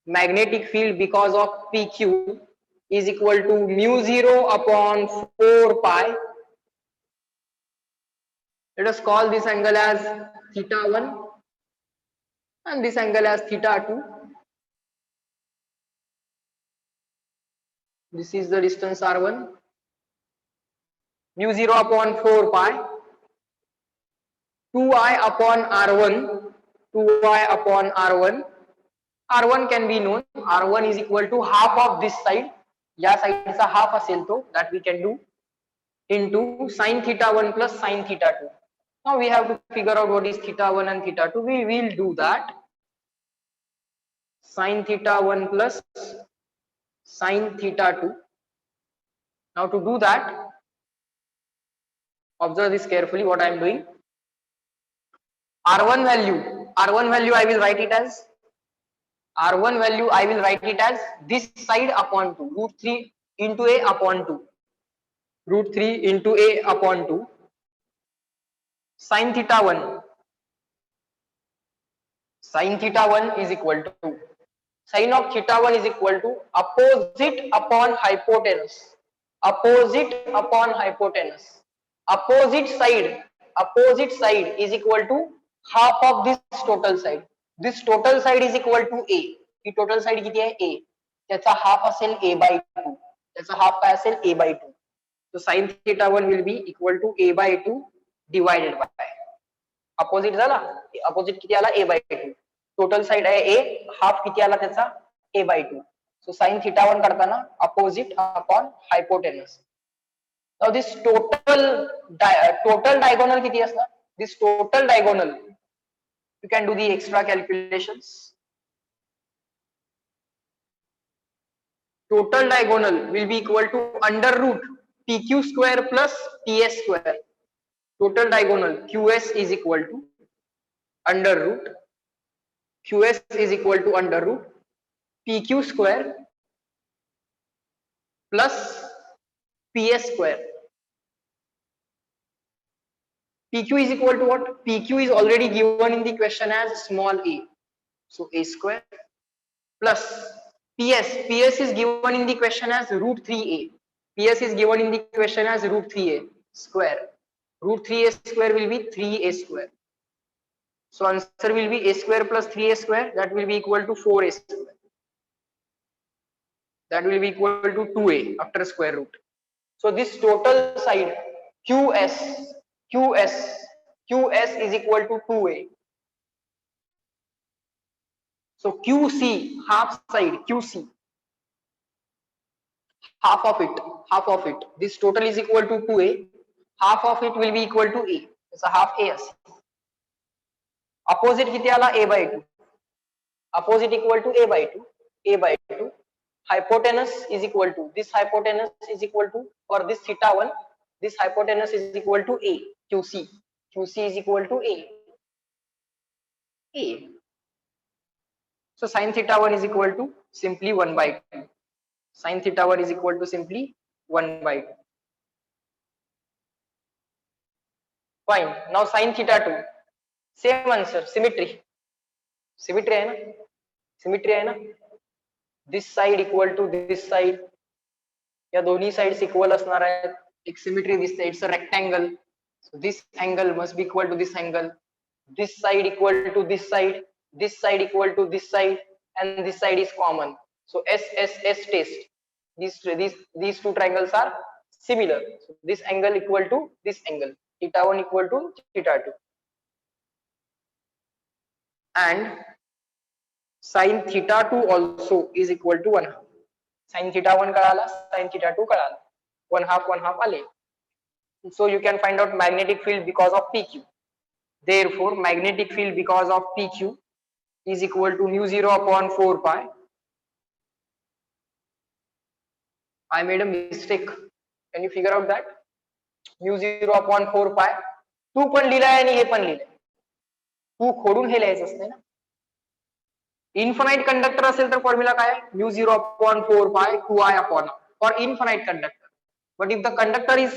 Magnetic field because of PQ is equal to mu 0 upon 4 pi. Let us call this angle as theta 1 and this angle as theta 2. This is the distance R1. Mu 0 upon 4 pi. 2I upon R1. 2I upon R1. R1 can be known. R1 is equal to half of this side. या साइडचा half असेल तो, that we can do into sin theta 1 plus sin theta 2. Now we have to figure out what is theta 1 and theta 2. We will do that. Sin theta 1 plus sin theta 2. Now to do that, observe this carefully what I am doing. R1 value I will write it as R1 value I will write it as this side upon 2, root 3 into A upon 2, root 3 into A upon 2, sin theta 1 is equal to Sine of theta 1 is equal to opposite upon hypotenuse. Opposite upon hypotenuse. Opposite side is equal to half of this total side. This total side is equal to a. He total side किती आहे a. त्याचा half असेल a by 2. त्याचा half काय असेल a by 2. So sin theta 1 will be equal to a by 2 divided by. Opposite झाला. Opposite किती आला a by 2. टोटल साइड आहे a, हाफ किती आला त्याचा a by 2. So sin theta 1 करताना opposite upon hypotenuse. Now this total diagonal किती असणार? This total diagonal you can do the extra calculations. Total diagonal will be equal to under root pq square plus ps square. Total diagonal qs is equal to under root qs is equal to under root pq square plus ps square. pq is equal to what? Pq is already given in the question as small a, so a square plus ps is given in the question as root 3a. ps is given in the question as root 3a square. Root 3a square will be 3a square. So answer will be a square plus 3a square, that will be equal to 4a square. That will be equal to 2a after square root. So this total side qs is equal to 2a. So qc, half side qc, half of it, this total is equal to 2a, half of it will be equal to a. It's a half a. Opposite किती आला a by 2. Opposite equal to a by 2. Hypotenuse is equal to, this hypotenuse is equal to, for this theta 1, this hypotenuse is equal to a, qc is equal to a. So sin theta 1 is equal to simply 1 by 2. Sin theta 1 is equal to simply 1 by 2. Fine. Now sin theta 2. Same answer. Symmetry है ना? Symmetry है ना? This side equal to this side. या दोन्ही sides equal असणार आहेत. एक symmetry दिसते. It's a rectangle. So this angle must be equal to this angle. This side equal to this side. This side equal to this side, and this side is common. So S test. These two triangles are similar. So this angle equal to this angle. Theta 1 equal to theta 2. And sin theta 2 also is equal to 1/2. Sin theta 1 कळाला, sin theta 2 कळाला. 1/2 आले. So you can find out magnetic field because of PQ. Therefore, magnetic field because of PQ is equal to mu 0 upon 4 pi. I made a mistake. Can you figure out that? Mu 0 upon 4 pi. 2 पण लिहिलाय आणि हे पण लिहिलंय. 2 खोडून हे लिहायचं असते ना. Infinite conductor असेल तर फॉर्म्युला काय आहे? Mu 0 upon 4 pi 2i upon r for infinite conductor. But if the conductor is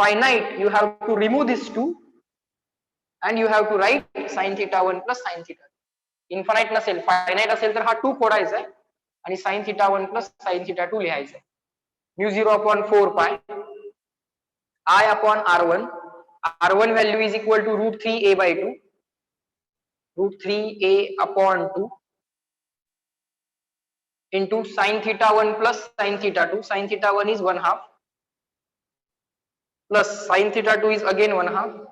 finite, you have to remove this 2 and you have to write sin theta 1 plus sin theta 2. Infinite नसेल, finite असेल तर हा 2 खोडायचा आहे आणि sin theta 1 plus sin theta 2 लिहायचं आहे. Mu 0 upon 4 pi I upon r1. R1 value is equal to root 3a by 2. Root 3a upon 2 into sin theta 1 plus sin theta 2. Sin theta 1 is 1/2 plus sin theta 2 is again 1/2.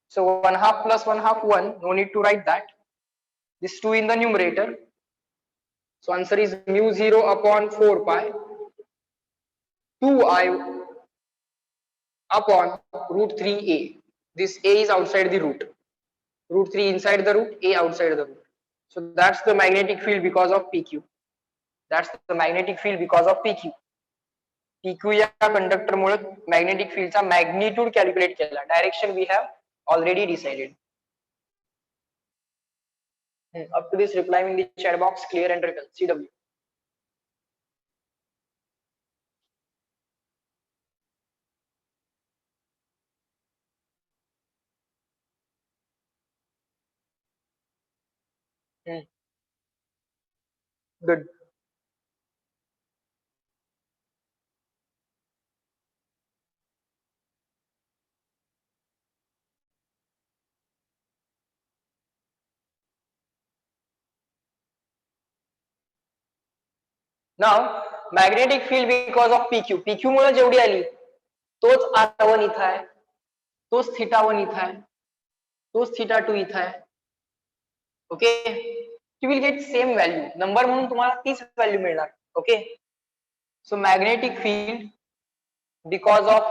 So 1/2 plus 1/2 1. No need to write that. This 2 in the numerator. So answer is mu 0 upon 4 pi 2i upon root 3a. This a is outside the root. Root 3 inside the root, a outside the root. So that's the magnetic field because of PQ. That's the magnetic field because of PQ. PQ या conductor मुळे magnetic field चा magnitude calculate केला. Direction we have already decided. Up to this, reply in the chat box clear and written. CW. Good. Now magnetic field because of PQ. PQ मुळे जेवढी आली तोच R1 इथं आहे, तोच θ1 इथं आहे, तोच θ2 इथं आहे. Okay, you will get same value. Number म्हणून तुम्हाला तीच व्हॅल्यू मिळणार. Okay, so magnetic field because of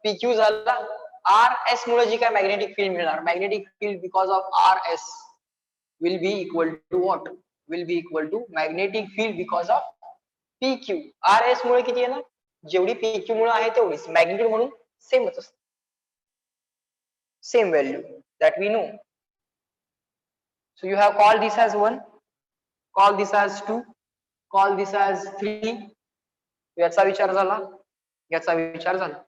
PQ झाला, RS मुळे जी काय मॅग्नेटिक फील्ड मिळणार, magnetic field because of RS will be equal to what? Will be equal to magnetic field because of PQ. RS मुळे किती आहे ना, जेवढी PQ मुळे आहे तेवढीच magnitude म्हणून सेमच असते. Same value that we know. So you have called this as 1, call this as 2, call this as 3. याचा विचार झाला, याचा विचार झाला.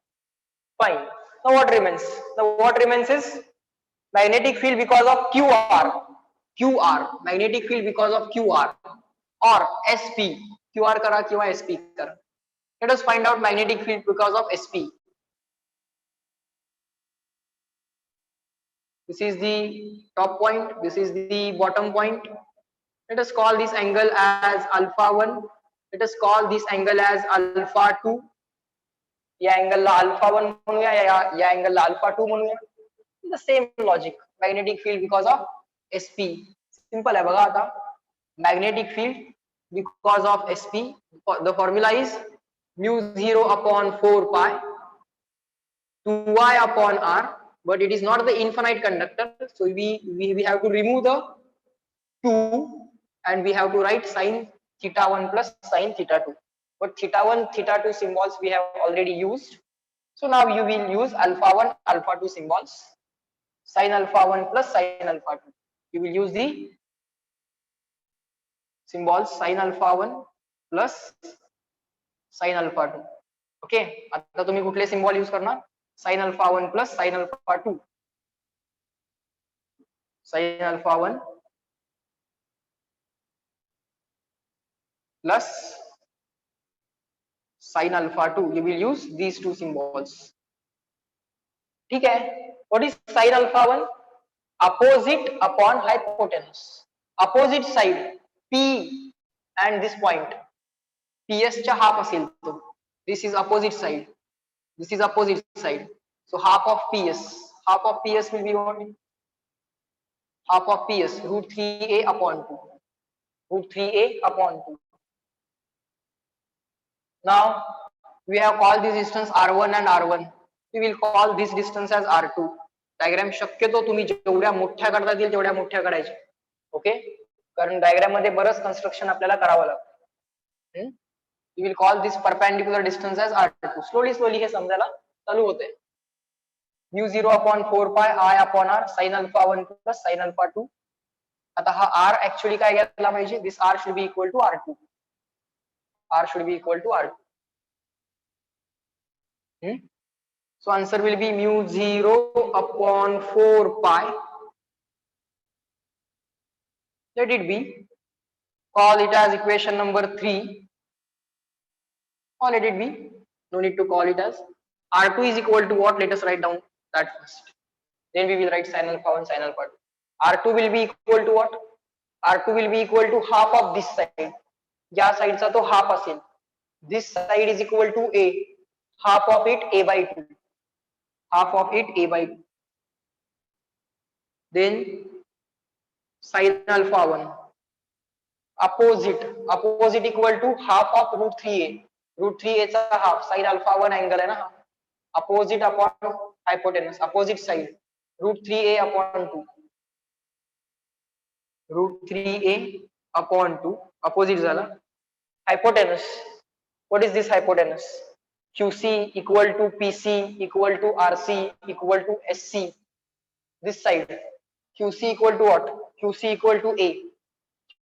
Fine. Now what remains? Now what remains is magnetic field because of QR. QR, magnetic field because of QR or SP. QR करा किंवा SP करा. Let us find out magnetic field because of SP. This is the top point, this is the bottom point. Let us call this angle as alpha 1. Let us call this angle as alpha 2. या angle ला alpha 1 म्हणूया, या angle ला alpha 2 म्हणूया. The same logic. Magnetic field because of SP. Simple आहे बघा आता. Magnetic field because of SP. The formula is mu 0 upon 4 pi 2y upon r. But it is not the infinite conductor, so we have to remove the 2 and we have to write sin θ1 plus sin θ2. But θ1 θ2 symbols we have already used, so now you will use alpha 1 alpha 2 symbols. Sin alpha 1 plus sin alpha 2, you will use the symbols sin alpha 1 plus sin alpha 2. Okay, आता तुम्ही कुठले symbol use करणार, sin alpha 1 plus sin alpha 2. sin alpha 1 plus sin alpha 2, you will use these two symbols. ठीक है. What is sin alpha 1? Opposite upon hypotenuse. Opposite side P and this point PS च्या half असेल तो. This is opposite side. This is opposite side. So half of PS. Half of PS will be what? Half of PS root 3a upon 2. Root 3a upon 2. Now we have called this distance R1 and R1. We will call this distance as R2. Diagram शक्यतो तुम्ही जेवढ्या मोठ्या करता येईल तेवढ्या मोठ्या करायचे. Okay, कारण डायग्राम मध्ये बरंच कन्स्ट्रक्शन आपल्याला करावं लागतं. We will call this perpendicular distance as R2. slowly हे समजायला चालू होते. mu 0 upon 4 pi I upon r sin alpha 1 plus sin alpha 2. आता हा R actually काय घ्यायला पाहिजे, this R should be equal to R2. R should be equal to R2. So answer will be mu 0 upon 4 pi. Let it be. Call it as equation number 3. Or let it be. No need to call it as. R2 is equal to what? Let us write down that first. Then we will write sin alpha 1 sin alpha 2. R2 will be equal to what? R2 will be equal to half of this side. या साइडचा तो half असेल. This side is equal to a. Half of it a by 2. Half of it a by 2. Then sin alpha 1. Opposite equal to half of root 3a. Root 3a चा half. Sin alpha 1 angle है ना. Opposite upon hypotenuse. Opposite side. Root 3a upon 2. Root 3a upon 2. Opposite झाला. Hypotenuse. What is this hypotenuse? QC equal to PC equal to RC equal to SC. This side. QC equal to what? QC equal to A.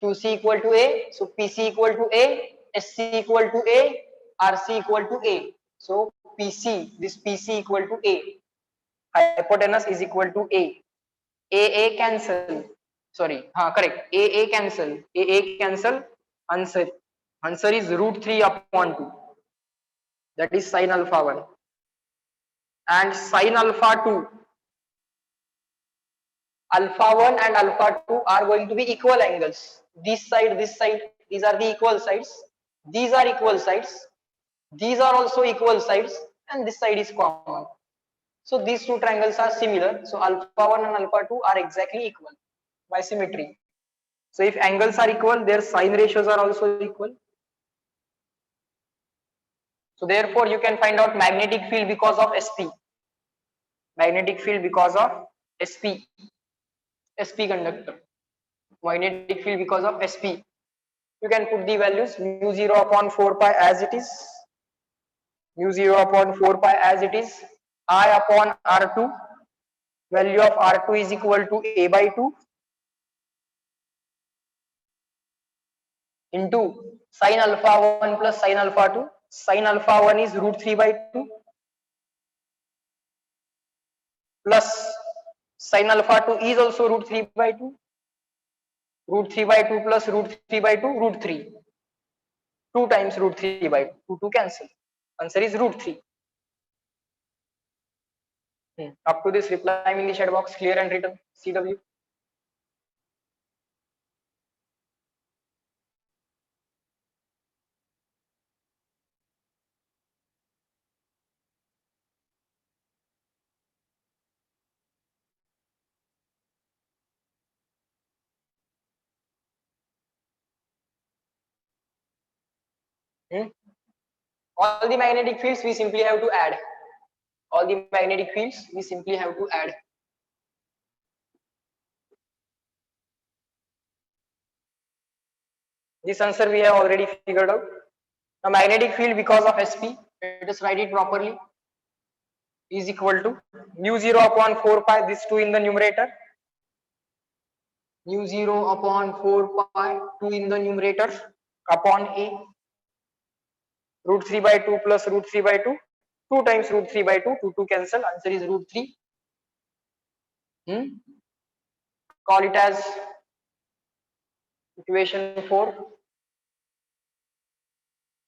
QC equal to A. So PC equal to A. SC equal to A. RC equal to A. So PC. This PC equal to A. Hypotenuse is equal to A. AA cancel. sorry, correct, a cancel, a cancel, answer is root 3 upon 2, that is sin alpha 1, and sin alpha 2, alpha 1 and alpha 2 are going to be equal angles. This side, these are the equal sides, these are equal sides, these are also equal sides, and this side is common. So these two triangles are similar, so alpha 1 and alpha 2 are exactly equal by symmetry. So if angles are equal, their sine ratios are also equal. So therefore you can find out magnetic field because of SP, magnetic field because of SP, SP conductor, magnetic field because of SP. You can put the values mu 0 upon 4 pi as it is, mu 0 upon 4 pi as it is, I upon R2, value of R2 is equal to A by 2 into sin alpha 1 plus sin alpha 2, sin alpha 1 is root 3 by 2 plus sin alpha 2 is also root 3 by 2, root 3 by 2 plus root 3 by 2, root 3, 2 times root 3 by 2, 2 cancel, answer is root 3. Up to this, reply in the chat box, clear and written, CW. All the magnetic fields we simply have to add, all the magnetic fields we simply have to add. This answer we have already figured out. The magnetic field because of SP, let us write it properly, is equal to mu 0 upon 4 pi, this 2 in the numerator, mu 0 upon 4 pi, 2 in the numerator, upon A, root 3 by 2 plus root 3 by 2, 2 times root 3 by 2, 2 cancel, answer is root 3. Call it as equation 4.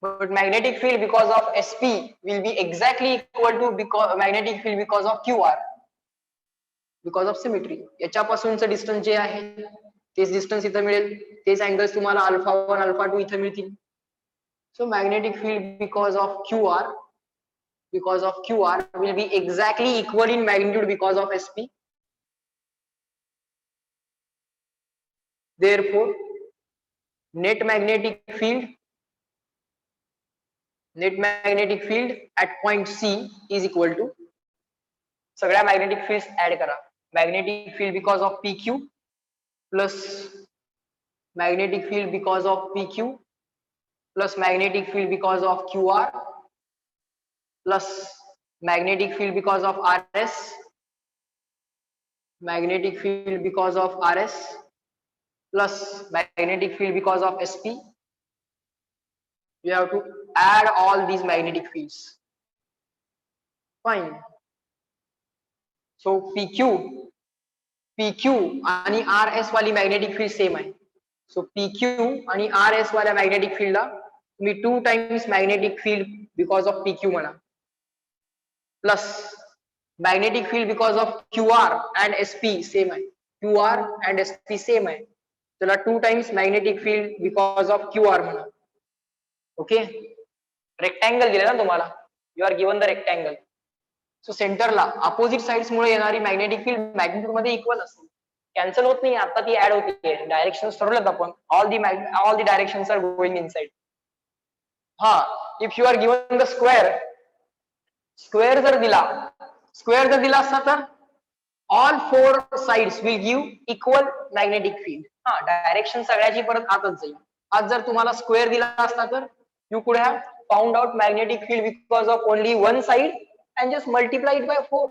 But magnetic field because of SP will be exactly equal to because magnetic field because of QR, because of symmetry. याच्यापासूनचं distance जे आहे तेच distance इथं मिळेल, तेच angles तुम्हाला alpha 1 alpha 2 इथं मिळतील. So magnetic field because of QR will be exactly equal in magnitude because of SP. Therefore net magnetic field at point C is equal to, सगळ्या magnetic fields add करा, magnetic field because of PQ plus magnetic field because of PQ plus magnetic field because of QR plus magnetic field because of RS, magnetic field because of RS plus magnetic field because of SP. You have to add all these magnetic fields. Fine. So PQ आणि RS वाली magnetic field same आहे. So PQ आणि RS वाल्या magnetic field ला तुम्ही 2 times magnetic field because of PQ म्हणा, plus magnetic field because of QR and SP same आहे, QR and SP same आहे, त्याला 2 times magnetic field because of QR म्हणा. Okay, rectangle दिले ना तुम्हाला, you are given the rectangle. सो सेंटरला opposite sides मुळे येणारी मॅग्नेटिक फील्ड मॅग्निट्यूड मध्ये इक्वल असते, कॅन्सल होत नाही, आता ती ऍड होते, डायरेक्शन्स ठरवलेत आपण, all the directions are going inside. If you are given the square जर दिला असता तर all 4 sides will give equal magnetic field. Direction सगळ्याची परत आतच जाईल. आज जर तुम्हाला स्क्वेअर दिला असता तर you could have found out magnetic field because of only one side and just multiply it by 4.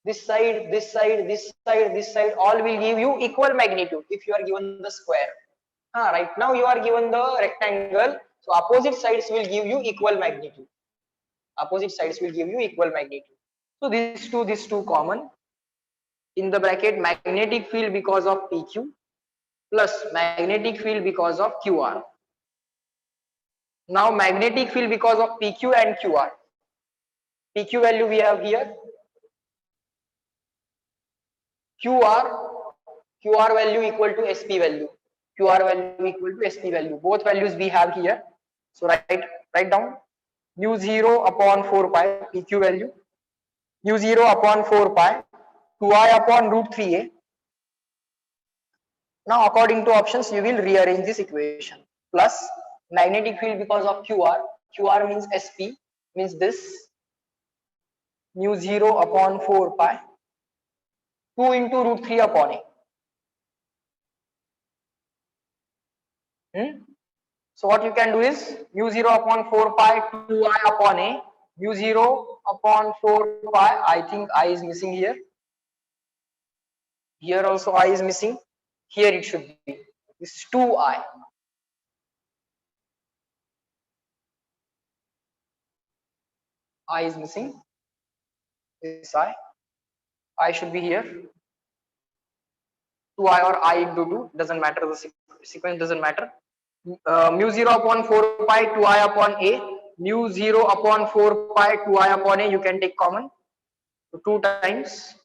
This side all will give you equal magnitude if you are given the square. Right now you are given the rectangle, so opposite sides will give you equal magnitude. So these two common. in the bracket magnetic field because of PQ plus magnetic field because of QR. Now magnetic field because of PQ and QR. PQ value we have here. QR value equal to SP value. QR value equal to SP value. Both values we have here. So write down mu 0 upon 4 pi PQ value, mu 0 upon 4 pi 2I upon root 3a. Now according to options you will rearrange this equation. Plus magnetic field because of QR means SP, means this mu 0 upon 4 pi 2 into root 3 upon a. So what you can do is mu 0 upon 4 pi 2I upon a, mu 0 upon 4 pi, I think I is missing here. Here also I is missing. Here it should be. This is 2I. I is missing. This I should be here. 2I or I into 2 doesn't matter. The sequence doesn't matter. Mu 0 upon 4 pi 2I upon a. Mu 0 upon 4 pi 2I upon a. You can take common. So 2 times.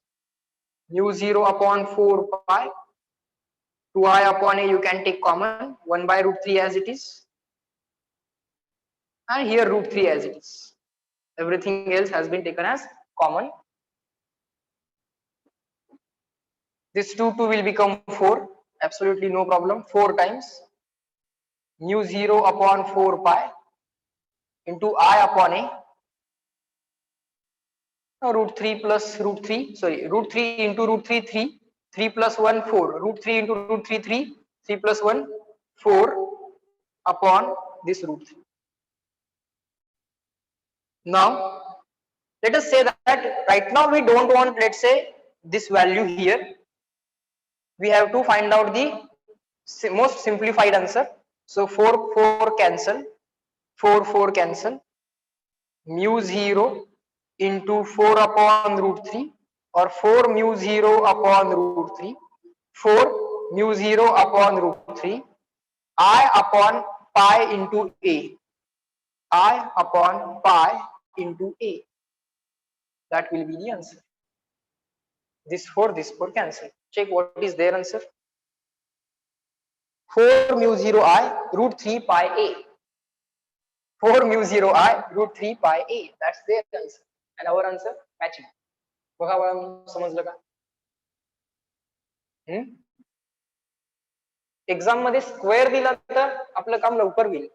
Mu 0 upon 4 pi 2I upon a, you can take common, 1 by root 3 as it is, and here root 3 as it is. Everything else has been taken as common. This 2 will become 4, absolutely no problem. 4 times mu 0 upon 4 pi into I upon a. Now root 3 plus root 3, sorry, root 3 into root 3, 3. 3 plus 1, 4. Root 3 into root 3, 3. 3 plus 1, 4 upon this root 3. Now, let us say that right now we don't want, let's say, this value here. We have to find out the most simplified answer. So 4 cancel, 4 cancel. Mu 0 into 4 upon root 3 or 4 mu 0 upon root 3, 4 mu 0 upon root 3, I upon pi into a, I upon pi into a. That will be the answer. This 4 cancel. Check what is their answer. 4 mu 0 I root 3 pi a. 4 mu 0 I root 3 pi a. That's their answer. And our answer matching. बघा बाळांनो, समजलं का? Exam मध्ये square दिला तर आपलं काम लवकर होईल,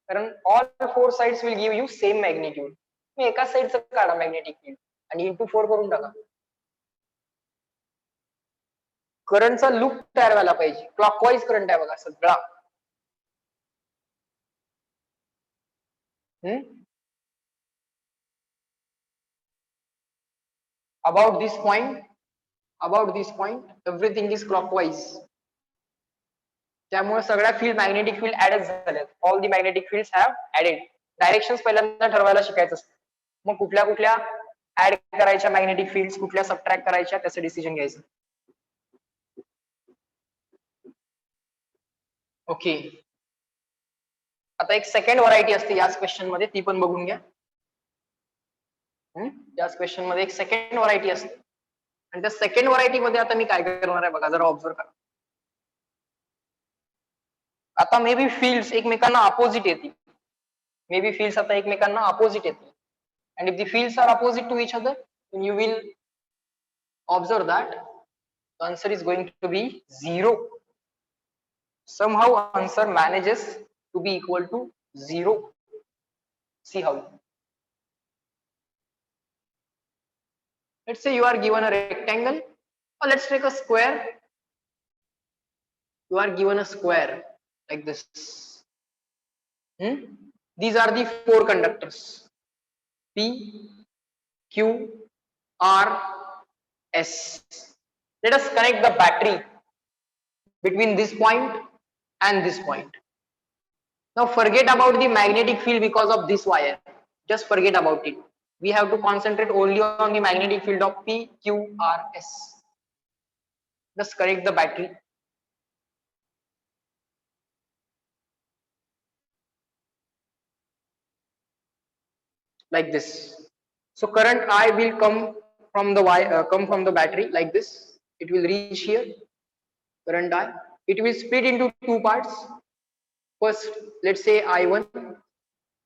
कारण all 4 sides will give you same magnitude. मी एका साइडचं काढा मॅग्नेटिक फील्ड आणि इंटू 4 करून टाका. करंटचा लूप तयार व्हायला पाहिजे. क्लॉकवाईज करंट आहे बघा सगळा. about this point everything is clockwise. त्यामुळे सगळ्या फील्ड मॅग्नेटिक फील्ड ऍडच झाल्यात. All the magnetic fields have added. Directions पहिल्यांदा ठरवायला शिकायचं असतं, मग कुठल्या ऍड करायच्या मॅग्नेटिक फील्ड्स, कुठल्या सबट्रॅक्ट करायच्या, त्याचं डिसिजन घ्यायचं. ओके, आता एक सेकंड व्हरायटी असते याच क्वेश्चन मध्ये, ती पण बघून घ्या. याच क्वेश्चन मध्ये एक सेकंड व्हरायटी असते, आणि त्या सेकंड व्हरायटी मध्ये आता मी काय करणार आहे बघा, जरा ऑब्झर्व करा. आता मे बी फील्ड्स एकमेकांना अपोजिट येतील. मे बी फील्ड्स आता एकमेकांना अपोजिट येतील. And if the fields are opposite to each other, then you will observe that the answer is going to be 0. Somehow answer manages to be equal to 0. See how. Let's say you are given a rectangle, or let's take a square. You are given a square like this. These are the 4 conductors. P, Q, R, S. Let us connect the battery between this point and this point. Now forget about the magnetic field because of this wire. Just forget about it. We have to concentrate only on the magnetic field of P, Q, R, S. Just connect the battery. Like this. So current I will come from the battery like this. It will reach here. Current I. It will split into two parts. First, let's say I1.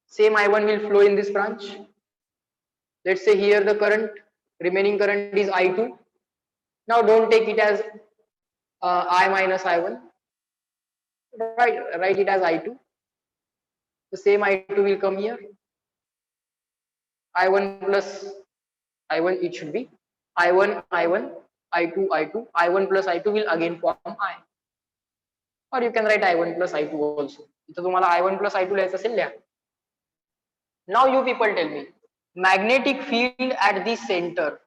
Same I1 will flow in this branch. Let's say here the remaining current is I2. Now don't take it as I minus I1. Write it as I2. The same I2 will come here. I1 plus I1, it should be I1, I1, I2, I2, I1 plus I2 will again form I. Or you can write I1 plus I2 also. इथं तुम्हाला I1 plus I2 लिहायचं असेल लिहा. Now you people tell me, magnetic field at the center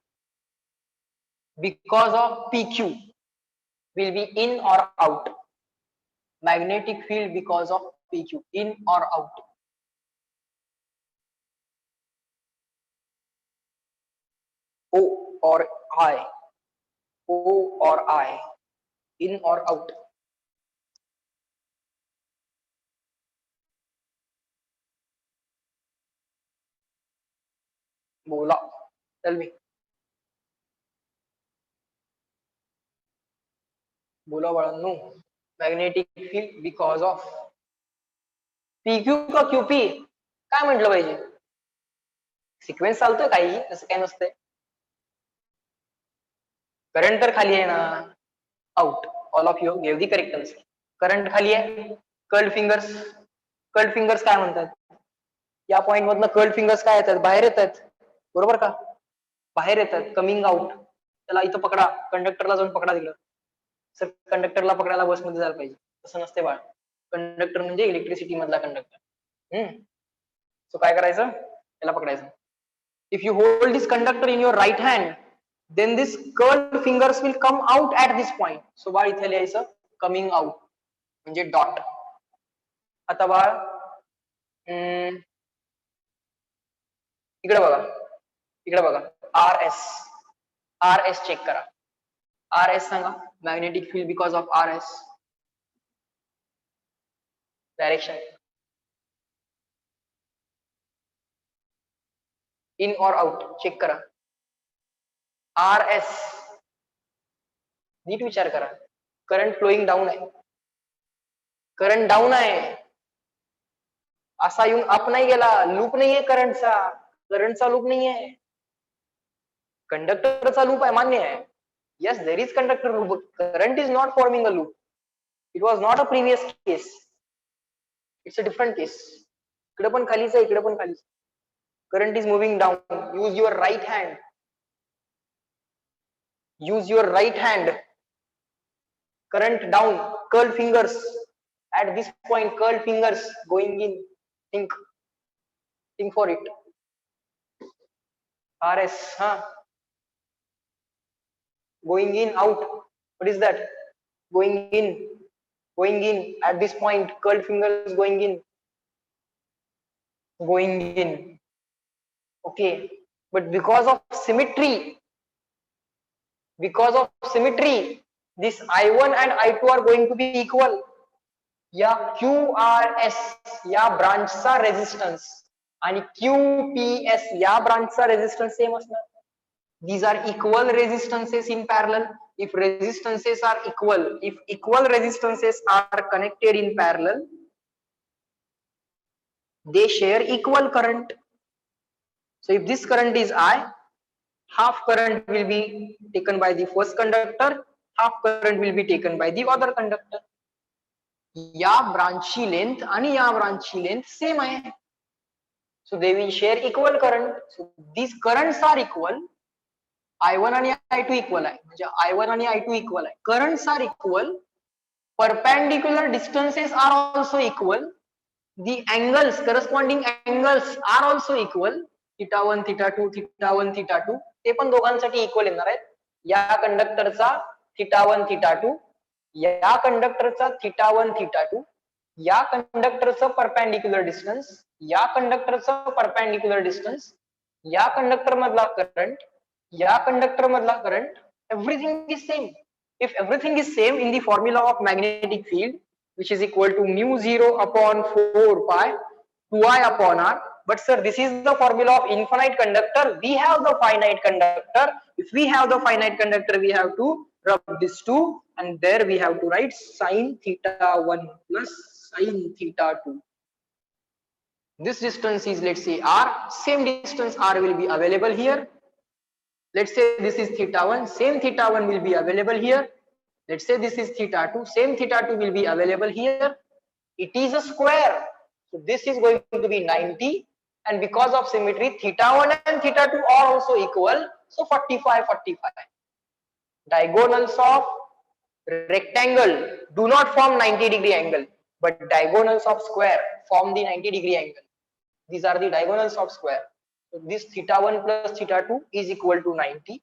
because of PQ will be in or out? Magnetic field because of PQ, in or out? O or I? O or I? In or out? बोला, tell me. बोला बाळांनो, magnetic field because of PQ का QP काय म्हटलं पाहिजे? Sequence चालतोय काही, तसं काय नसतंय. करंट तर खाली आहे ना. Out. All of you give the correct answer. Current खाली आहे. कर्ल्ड फिंगर्स काय म्हणतात? या पॉइंट मधनं कर्ल्ड फिंगर्स काय येतात? बाहेर येतात. बरोबर का? बाहेर येतात, कमिंग आउट. त्याला इथं पकडा, कंडक्टरला जाऊन पकडा तिकडं. सर कंडक्टरला पकडायला बसमध्ये जायला पाहिजे, तसं नसते बाळ. कंडक्टर म्हणजे इलेक्ट्रिसिटी मधला कंडक्टर. सो काय करायचं? त्याला पकडायचं. If you hold this conductor in your right hand, then this curled fingers will come out at this point. So बाळ इथे लिहायचं coming out म्हणजे डॉट. आता बाळ इकडे बघा RS चेक करा. RS Sanga, magnetic field because of RS. Direction in और out check करा. RS NEET विचार करा. करंट फ्लोइंग डाऊन आहे. करंट डाऊन आहे. असा येऊन अप नाही गेला. लूप नाहीये करंटचा लूप नाहीये. कंडक्टरचा लूप आहे, मान्य आहे. Yes, there is conductor loop, but current is not forming a loop. It was not a previous case. It's a different case. इकडे पण खालीच आहे, इकडे पण खालीच. Current is moving down. Use your right hand. Use your right hand. Current down. Curl fingers. At this point, curl fingers going in. Think for it. RS, huh? Going in, out. What is that? Going in. At this point, curled fingers going in. Okay, but because of symmetry, this I1 and I2 are going to be equal. या QRS या ब्रांचचा resistance आणि QPS या ब्रांचचा resistance same असणार. These are equal resistances in parallel. If resistances are equal, if equal resistances are connected in parallel, they share equal current. So if this current is I, half current will be taken by the first conductor, half current will be taken by the other conductor. या ब्रांचची length आणि या ब्रांचची length same आहे. So they will share equal current. So these currents are equal. I1 आणि I2 equal आहे, म्हणजे I1 आणि I2 equal आहे. Currents are equal. Perpendicular distances are also equal. The angles, corresponding angles are also equal. θ1, θ2, θ1, θ2 ते पण दोघांसाठी equal येणार आहेत. या कंडक्टरचा θ1, θ2, या कंडक्टरचा θ1, θ2, या कंडक्टरचं परपेंडिक्युलर डिस्टन्स, या कंडक्टरचं परपेंडिक्युलर डिस्टन्स, या कंडक्टर मधला करंट, या कंडक्टर मधला current, everything is same. if everything is same in the formula of magnetic field, which is equal to mu 0 upon 4 pi 2I upon r. But sir, this is the formula of infinite conductor. We have the finite conductor. If we have the finite conductor, we have to rub this 2, and there we have to write sine theta 1 plus sine theta 2. This distance is, let's say, r. Same distance r will be available here. Let's say this is theta 1. Same theta 1 will be available here. Let's say this is theta 2. Same theta 2 will be available here. It is a square. So this is going to be 90. And because of symmetry, theta 1 and theta 2 are also equal. So 45, 45. Diagonals of rectangle do not form 90-degree angle, but diagonals of square form the 90-degree angle. These are the diagonals of square. So this theta 1 plus theta 2 is equal to 90.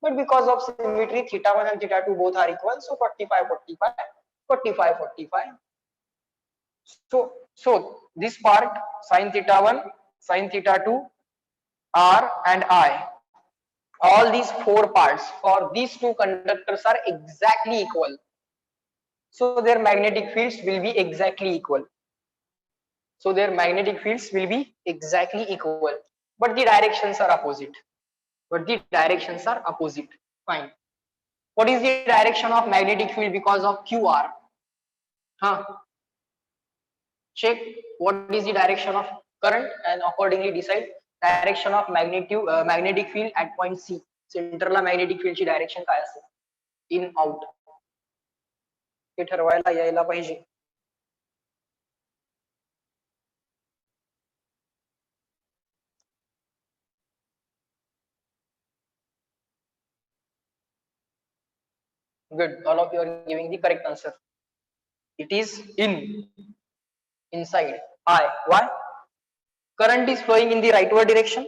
But because of symmetry, theta 1 and theta 2 both are equal. So 45, 45, 45, 45. So this part, sine theta 1, sine theta 2, r and I, all these four parts for these two conductors are exactly equal. So their magnetic fields will be exactly equal. So their magnetic fields will be exactly equal. But the directions are opposite. Fine. What is the direction of magnetic field because of QR? Check what is the direction of current and accordingly decide direction of magnetic field at point C. सेंटरला magnetic field ची direction काय असेल? In out. हे ठरवायला यायला पाहिजे. Good. All of you are giving the correct answer. It is inside. I. Why? Current is flowing in the rightward direction.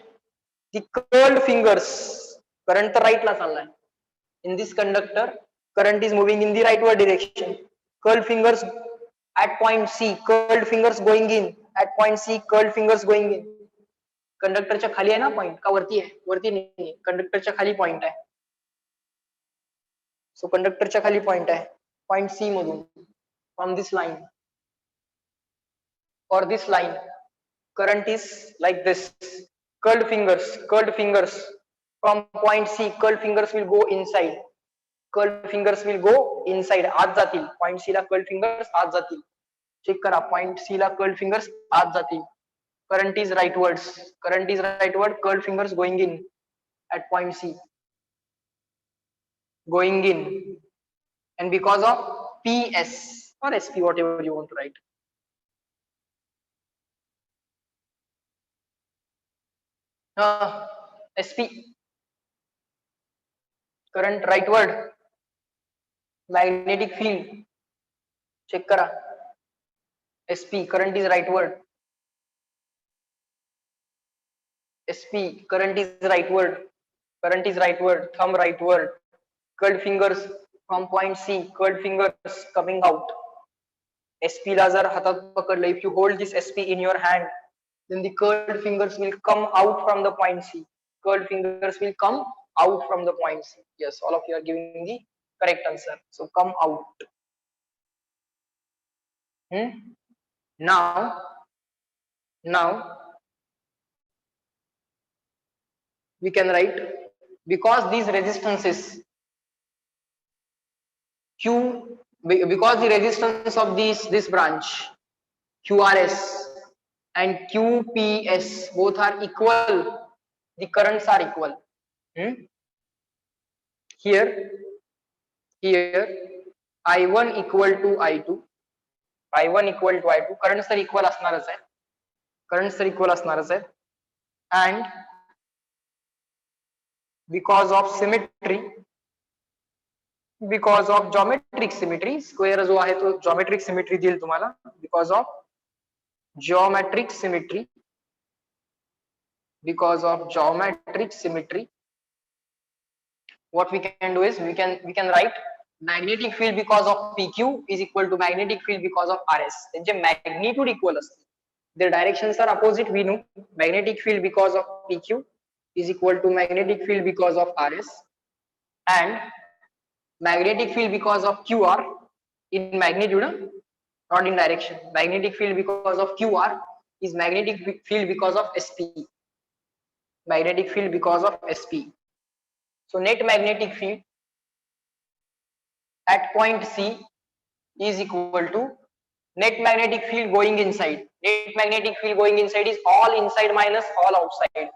The curled fingers, current the right la चाललाय. In this conductor, current is moving in the rightward direction. Curled fingers at point C, curled fingers going in. At point C, curled fingers going in. कंडक्टरच्या खाली आहे ना point का वरती आहे? वरती नाही, कंडक्टरच्या खाली पॉइंट आहे. सो कंडक्टरच्या खाली पॉइंट आहे, पॉइंट सी मधून, from this line or this line, current is like this. Curled fingers from point C, curled fingers will go inside. Curled fingers will go inside. आत जातील. Point C ला curled fingers आत जातील. Check करा. Point C ला curled fingers आत जातील. Current is rightwards. Curled fingers going in at point C. Going in. And because of PS or SP, whatever you want to write. SP, current rightward, magnetic field, check करा. SP, current is rightward. SP, current is rightward. Thumb rightward. Curled fingers from point C, curled fingers coming out. SP ला जर हातात पकडलं, if you hold this SP in your hand, then the curled fingers will come out from the point C. Curled fingers will come out from the point C. Yes, all of you are giving the correct answer. So come out. Now we can write, because these resistances Q, because the resistance of this branch QRS and QPS both are equal, the currents are equal. Here I1 equal to I2, currents are equal असणारच आहे, and because of symmetry, because of geometric symmetry, square जो आहे तो geometric symmetry देईल तुम्हाला, because of geometric symmetry, what we can do is we can write magnetic field because of PQ is equal to magnetic field because of RS. त्यांचे magnitude equal असते, their directions are opposite. We know magnetic field because of PQ is equal to magnetic field because of RS, and magnetic field because of QR in magnitude, not in direction. Magnetic field because of QR is magnetic field because of SP. Magnetic field because of SP. So net magnetic field at point C is equal to net magnetic field going inside. Net magnetic field going inside is all inside minus all outside.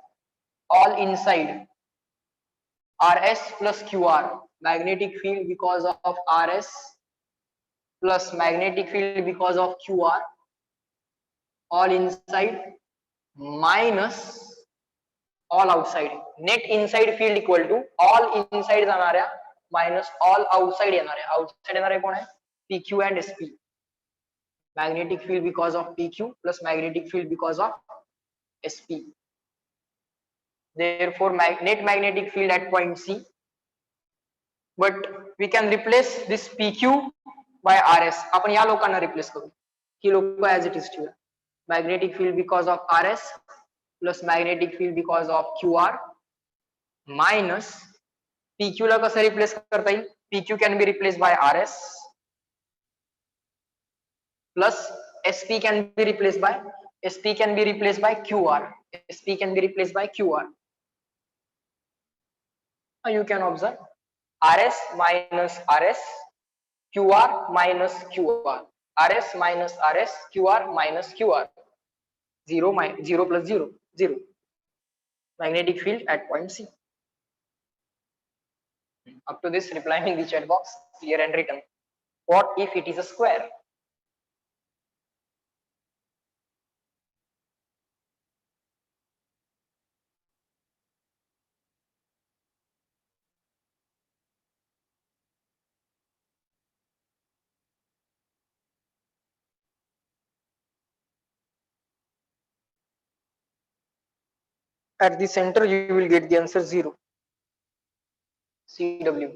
All inside. RS plus QR. Magnetic field because of RS plus magnetic field because of QR. All inside minus all outside. Net inside field equal to all inside जाणाऱ्या minus all outside येणाऱ्या. Outside येणारे कोण आहे? PQ and SP. Magnetic field because of PQ plus magnetic field because of SP. Therefore, net magnetic field at point C. But we can replace this PQ by RS. आपण या लोकांना replace करू. ही लोक as it is ठेवूया. Magnetic field because of RS plus magnetic field because of QR minus PQ ला कसं replace करता येईल? PQ can be replaced by RS plus SP can be replaced by QR. SP can be replaced by QR. Now you can observe RS minus RS, QR minus QR, RS minus RS, QR minus QR. 0 plus 0, 0. Magnetic field at point C. Up to this, reply in the chat box, clear and written. What if it is a square? At the center, you will get the answer 0. CW.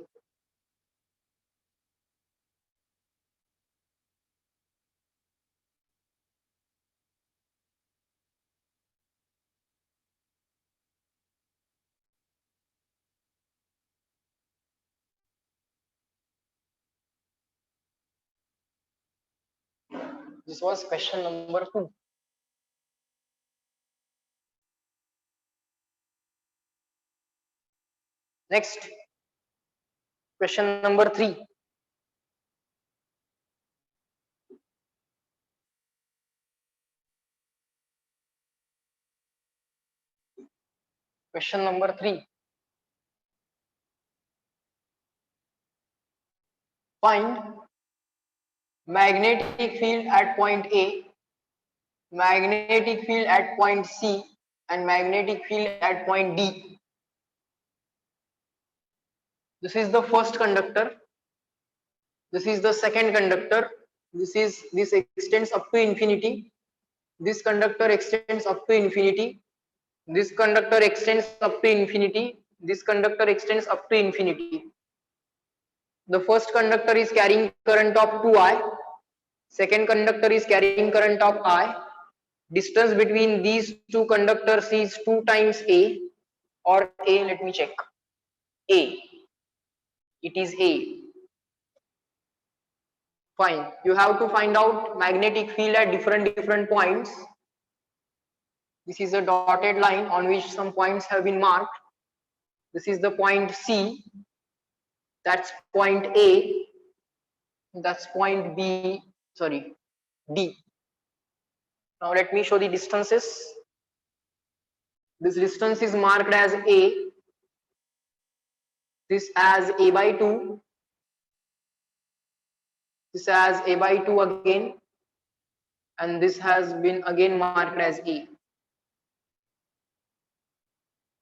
This was question number 2. Next, question number 3. Question number 3. Find magnetic field at point A, magnetic field at point C, and magnetic field at point D. This is the first conductor. This is the second conductor. This extends up to infinity. This conductor extends up to infinity. This conductor extends up to infinity. This conductor extends up to infinity. The first conductor is carrying current of 2I. Second conductor is carrying current of I. Distance between these two conductors is 2 times A, or A, let me check. A. It is A. Fine. You have to find out magnetic field at different points. This is a dotted line on which some points have been marked. This is the point C. That's point A. That's point B. Sorry, D. Now let me show the distances. This distance is marked as A. This as A by 2. This as A by 2 again. And this has been again marked as A.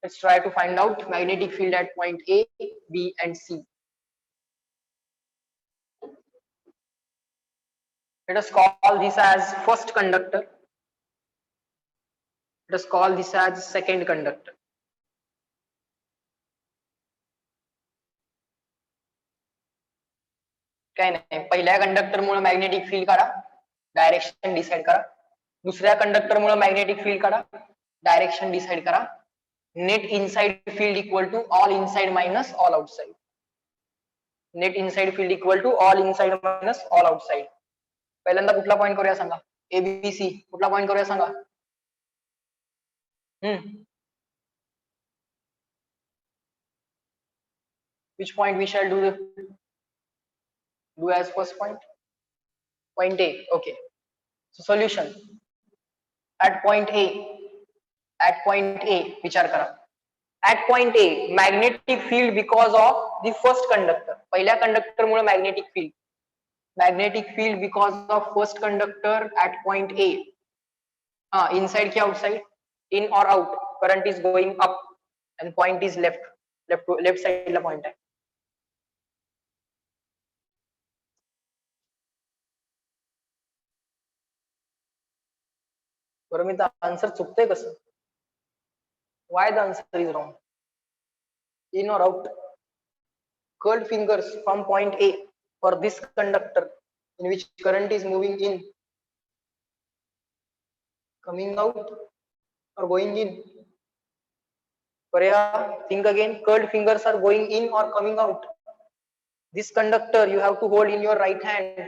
Let's try to find out magnetic field at point A, B, and C. Let us call this as first conductor. Let us call this as second conductor. काय नाही, पहिल्या conductor मुळे magnetic field काढा, direction decide करा. दुसऱ्या conductor मुळे magnetic field काढा, direction decide करा. Net inside field equal to all inside minus all outside. Net inside field equal to all inside minus all outside. पहिल्यांदा कुठला पॉईंट करूया सांगा. एबीसी कुठला पॉईंट करूया सांगा. Which point we shall do as first point? Point A. Okay. So solution at point A. At point A, विचार करा. At point A, magnetic field because of the first conductor. पहिल्या conductor Mule magnetic field. Magnetic field because of first conductor at point A. Inside की outside? In or out? Current is going up and point is left. Left side ला point आहे. बरं मी answer चुकतोय कसं? Why the answer is wrong? In or out? Curled fingers from point A for this conductor in which current is moving in, coming out or going in. Pareha, think again. Curled fingers are going in or coming out. This conductor you have to hold in your right hand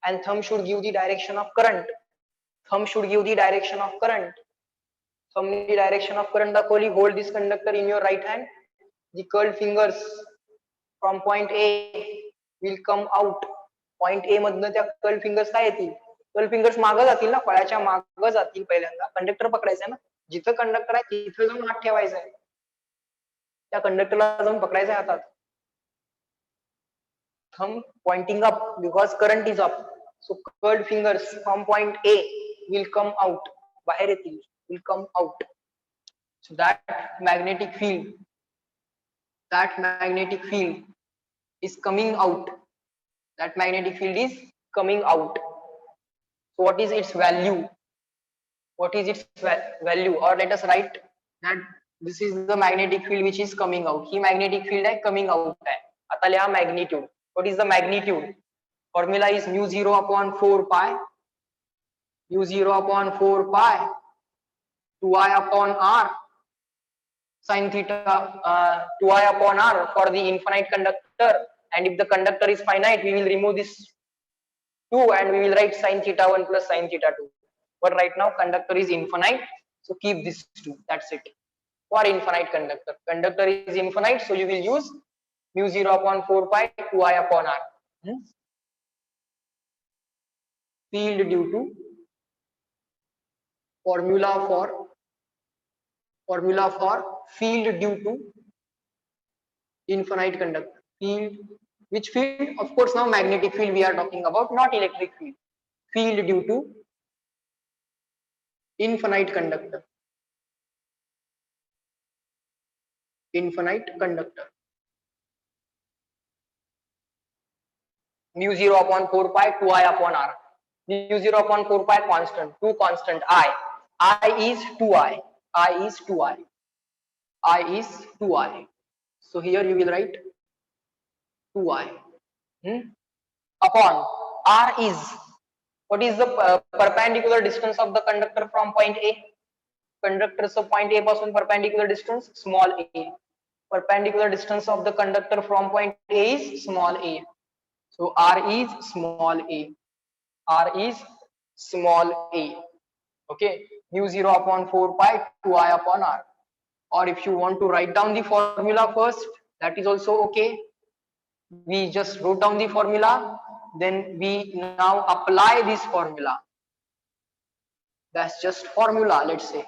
and thumb should give the direction of current. Thumb should give the direction of current. Thumb the direction of current दाखवली. Hold this conductor in your right hand. The curled fingers from point A will come out. Point A मधनं त्या curl fingers काय येतील? Curl fingers मागं जातील ना, फळ्याच्या मागं जातील. पहिल्यांदा कंडक्टर पकडायचा ना, जिथं कंडक्टर आहे तिथं जाऊन हात ठेवायचा आहे. त्या कंडक्टरला जाऊन पकडायचा आहे हातात. Thumb pointing up because current is up. So curled fingers from point A will come out. बाहेर येतील, will come out. So that magnetic field is coming out. That magnetic field is coming out. So what is its value? What is its value? Or let us write that this is the magnetic field which is coming out. He magnetic field आहे, coming out आहे. आता लिहा magnitude. What is the magnitude? Formula is mu 0 upon 4 pi. Mu 0 upon 4 pi 2i upon r sin theta 2i upon r for the infinite conductor, and if the conductor is finite we will remove this 2 and we will write sin theta 1 plus sin theta 2. But right now conductor is infinite, so keep this 2. That's it. For infinite conductor is infinite, so you will use mu 0 upon 4 pi 2i upon r. Field due to formula for field due to infinite conductor. Field, which field? Of course now magnetic field we are talking about, not electric field. Field due to infinite conductor. Infinite conductor. Mu 0 upon 4 pi 2i upon r. Mu 0 upon 4 pi constant, 2 constant I is 2i. I is 2i. I is 2i. So here you will write 2i. Upon r is, what is the perpendicular distance of the conductor from point A? Conductor of point A pasun perpendicular distance small a. Perpendicular distance of the conductor from point A is small a. So r is small a. R is small a. Okay, mu 0 upon 4 pi 2i upon r. Or if you want to write down the formula first, that is also okay. We just wrote down the formula, then we now apply this formula. That's just formula, let's say.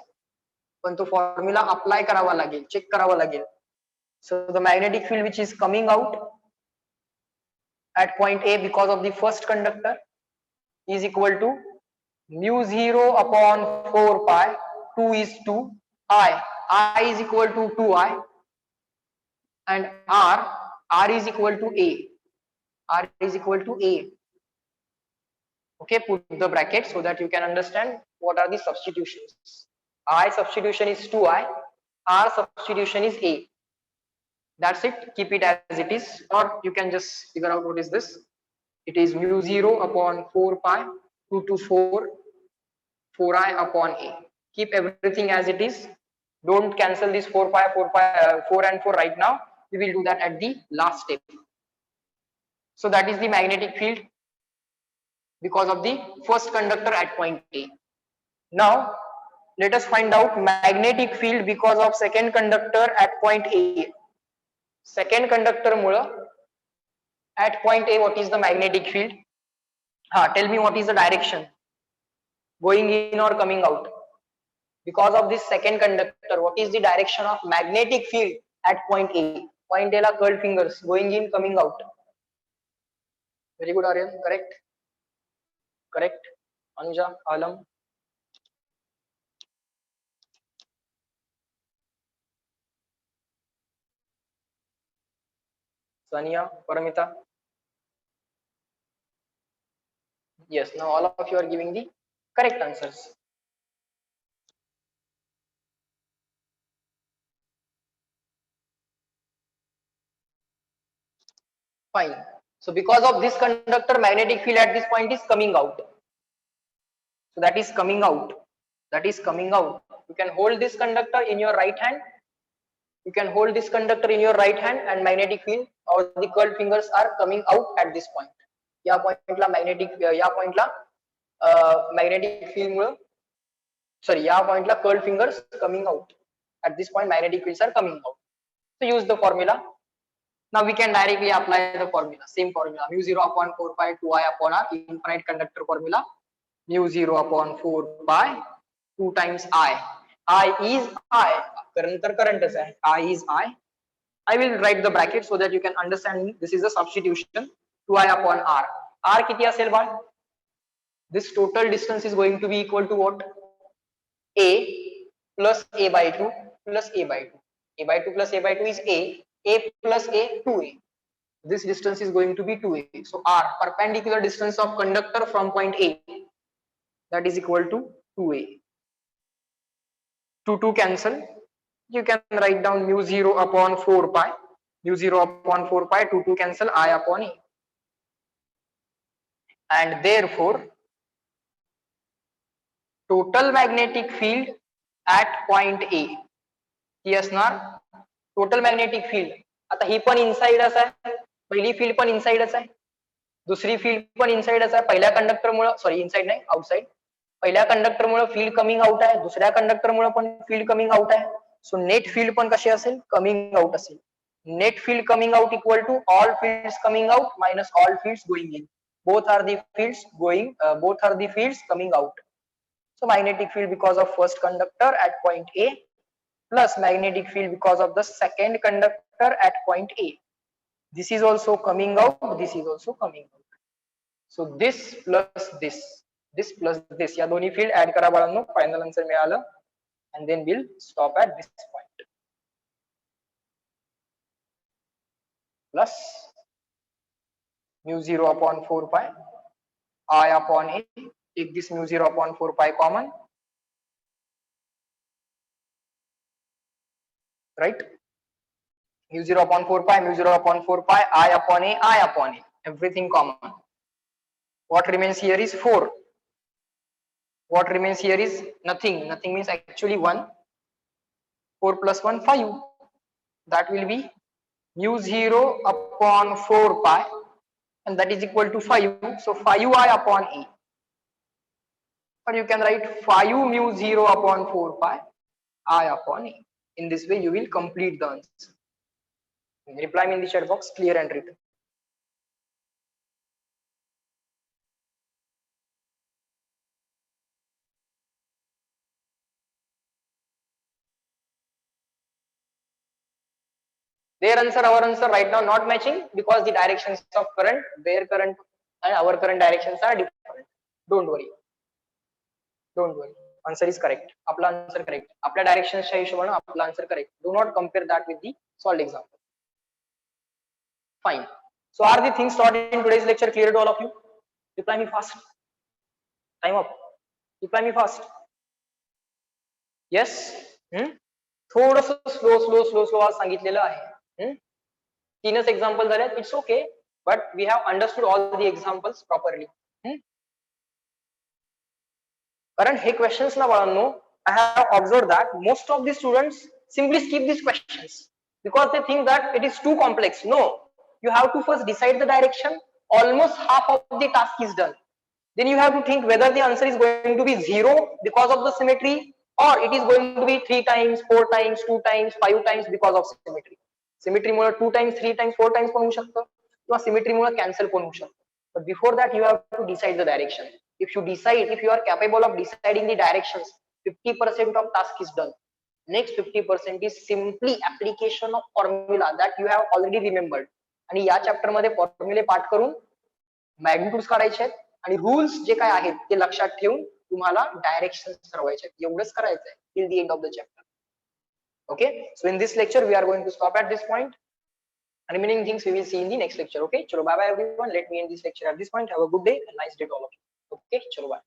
पण तो formula apply करावा लागेल, check करावा लागेल. So the magnetic field which is coming out at point A because of the first conductor is equal to mu 0 upon 4 pi, 2 is 2, I is equal to 2i, and r is equal to a. R is equal to a. Okay, put the bracket so that you can understand what are the substitutions. I substitution is 2i, r substitution is a. That's it. Keep it as it is, or you can just figure out what is this. It is mu 0 upon 4 pi 2 to 4 4i upon a. Keep everything as it is. Don't cancel this 4 and 4 right now. We will do that at the last step. So that is the magnetic field because of the first conductor at point A. Now let us find out magnetic field because of second conductor at point A. Second conductor Mule at point A, what is the magnetic field? Tell me what is the direction going in or coming out because of this second conductor. What is the direction of magnetic field at point A? Point A la curled fingers going in, coming out. Very good, Aryan. Correct. Correct. Anuja, Alam. Sania, Paramita. Yes, now all of you are giving the correct answers. Fine. So because of this conductor, magnetic field at this point is coming out. So that is coming out. That is coming out. You can hold this conductor in your right hand. You can hold this conductor in your right hand and magnetic field or the curled fingers are coming out at this point. या point ला magnetic या point ला magnetic field मुळे sorry या point La curled fingers coming out. At this point magnetic fields are coming out. So use the formula. Now we can directly apply the formula. Same formula. Mu 0 upon 4 pi 2I upon R, infinite conductor formula. Mu 0 upon 4 pi 2 times I. I is I. Current is I is I. I will write the bracket so that you can understand this is a substitution. 2I upon R. R किती असेल बाळ? This total distance is going to be equal to what? A plus A by 2 plus A by 2. A by 2 plus A by 2 is A. A plus A 2A. This distance is going to be 2A. So R, perpendicular distance of conductor from point A, that is equal to 2A. 2 cancel. You can write down mu 0 upon 4 pi. Mu 0 upon 4 pi 2 cancel I upon A. And therefore total magnetic field at point A ही असणार total magnetic field. आता ही पण इनसाइडच आहे, पहिली field पण इनसाइडच आहे, दुसरी field पण इनसाइडच आहे. पहिल्या कंडक्टर मुळे सॉरी इनसाइड नाही आउटसाइड. पहिल्या कंडक्टर मुळे फील्ड कमिंग आउट आहे, दुसऱ्या कंडक्टर मुळे पण फील्ड कमिंग आउट आहे. सो नेट फील्ड पण कशी असेल? कमिंग आउट असेल. Net field coming out equal to all fields coming out minus all fields going in. Both are the fields coming out. So magnetic field because of first conductor at point A plus magnetic field because of the second conductor at point A. This is also coming out, this is also coming out. So this plus this plus this या दोन्ही field add करा बाळांनो, final answer मिळालं. And then we'll stop at this point. Plus mu 0 upon 4 pi I upon A. Take this mu 0 upon 4 pi common. Right? Mu 0 upon 4 pi, mu 0 upon 4 pi, I upon A, I upon A. Everything common. What remains here is 4. What remains here is nothing. Nothing means actually 1. 4 plus 1, 5. That will be mu 0 upon 4 pi and that is equal to 5. So 5I upon A. Or you can write 5 mu 0 upon 4 pi I upon A. In this way you will complete the answer. Reply me in the chat box, clear and written. Their answer, our answer right now not matching because the directions of current, their current and our current directions are different. Don't worry. Don't worry. Answer is correct. आपला answer correct. आपल्या directions च्या हिशोबाने आपला answer correct. Do not compare that with the solved example. Fine. So are the things taught in today's lecture clear to all of you? Reply me fast. Time up. Reply me fast. Yes. थोडस slow आज सांगितलेलं आहे. तीनच example झाले. It's okay, but we have understood all the examples properly. कारण हे questions ना बाळांनो, I have observed that most of the students simply skip these questions because they think that it is too complex. No, you have to first decide the direction almost half of the task is done. Then you have to think whether the answer is going to be 0 because of the symmetry, or it is going to be 3 times, 4 times, 2 times, 5 times because of symmetry. Symmetry Mule 2 times, 3 times, 4 times पण होऊ शकतं, किंवा symmetry मुळे cancel पण होऊ शकतं. But before that you have to decide the direction. If you are capable of deciding the directions, 50% of task is done. Next 50% is simply application of formula that you have already remembered. आणि या chapter मध्ये फॉर्म्युले पाठ करून मॅग्निट्यूड्स काढायचे आहेत आणि rules जे काय आहेत ते लक्षात ठेवून तुम्हाला डायरेक्शन ठरवायचे आहेत. एवढंच करायचं आहे till the end of the chapter. Okay, so in this lecture we are going to stop at this point. Remaining things we will see in the next lecture. Okay, chalo bye bye everyone. Let me end this lecture at this point. Have a good day and nice day to all of you. Okay, chalo bye.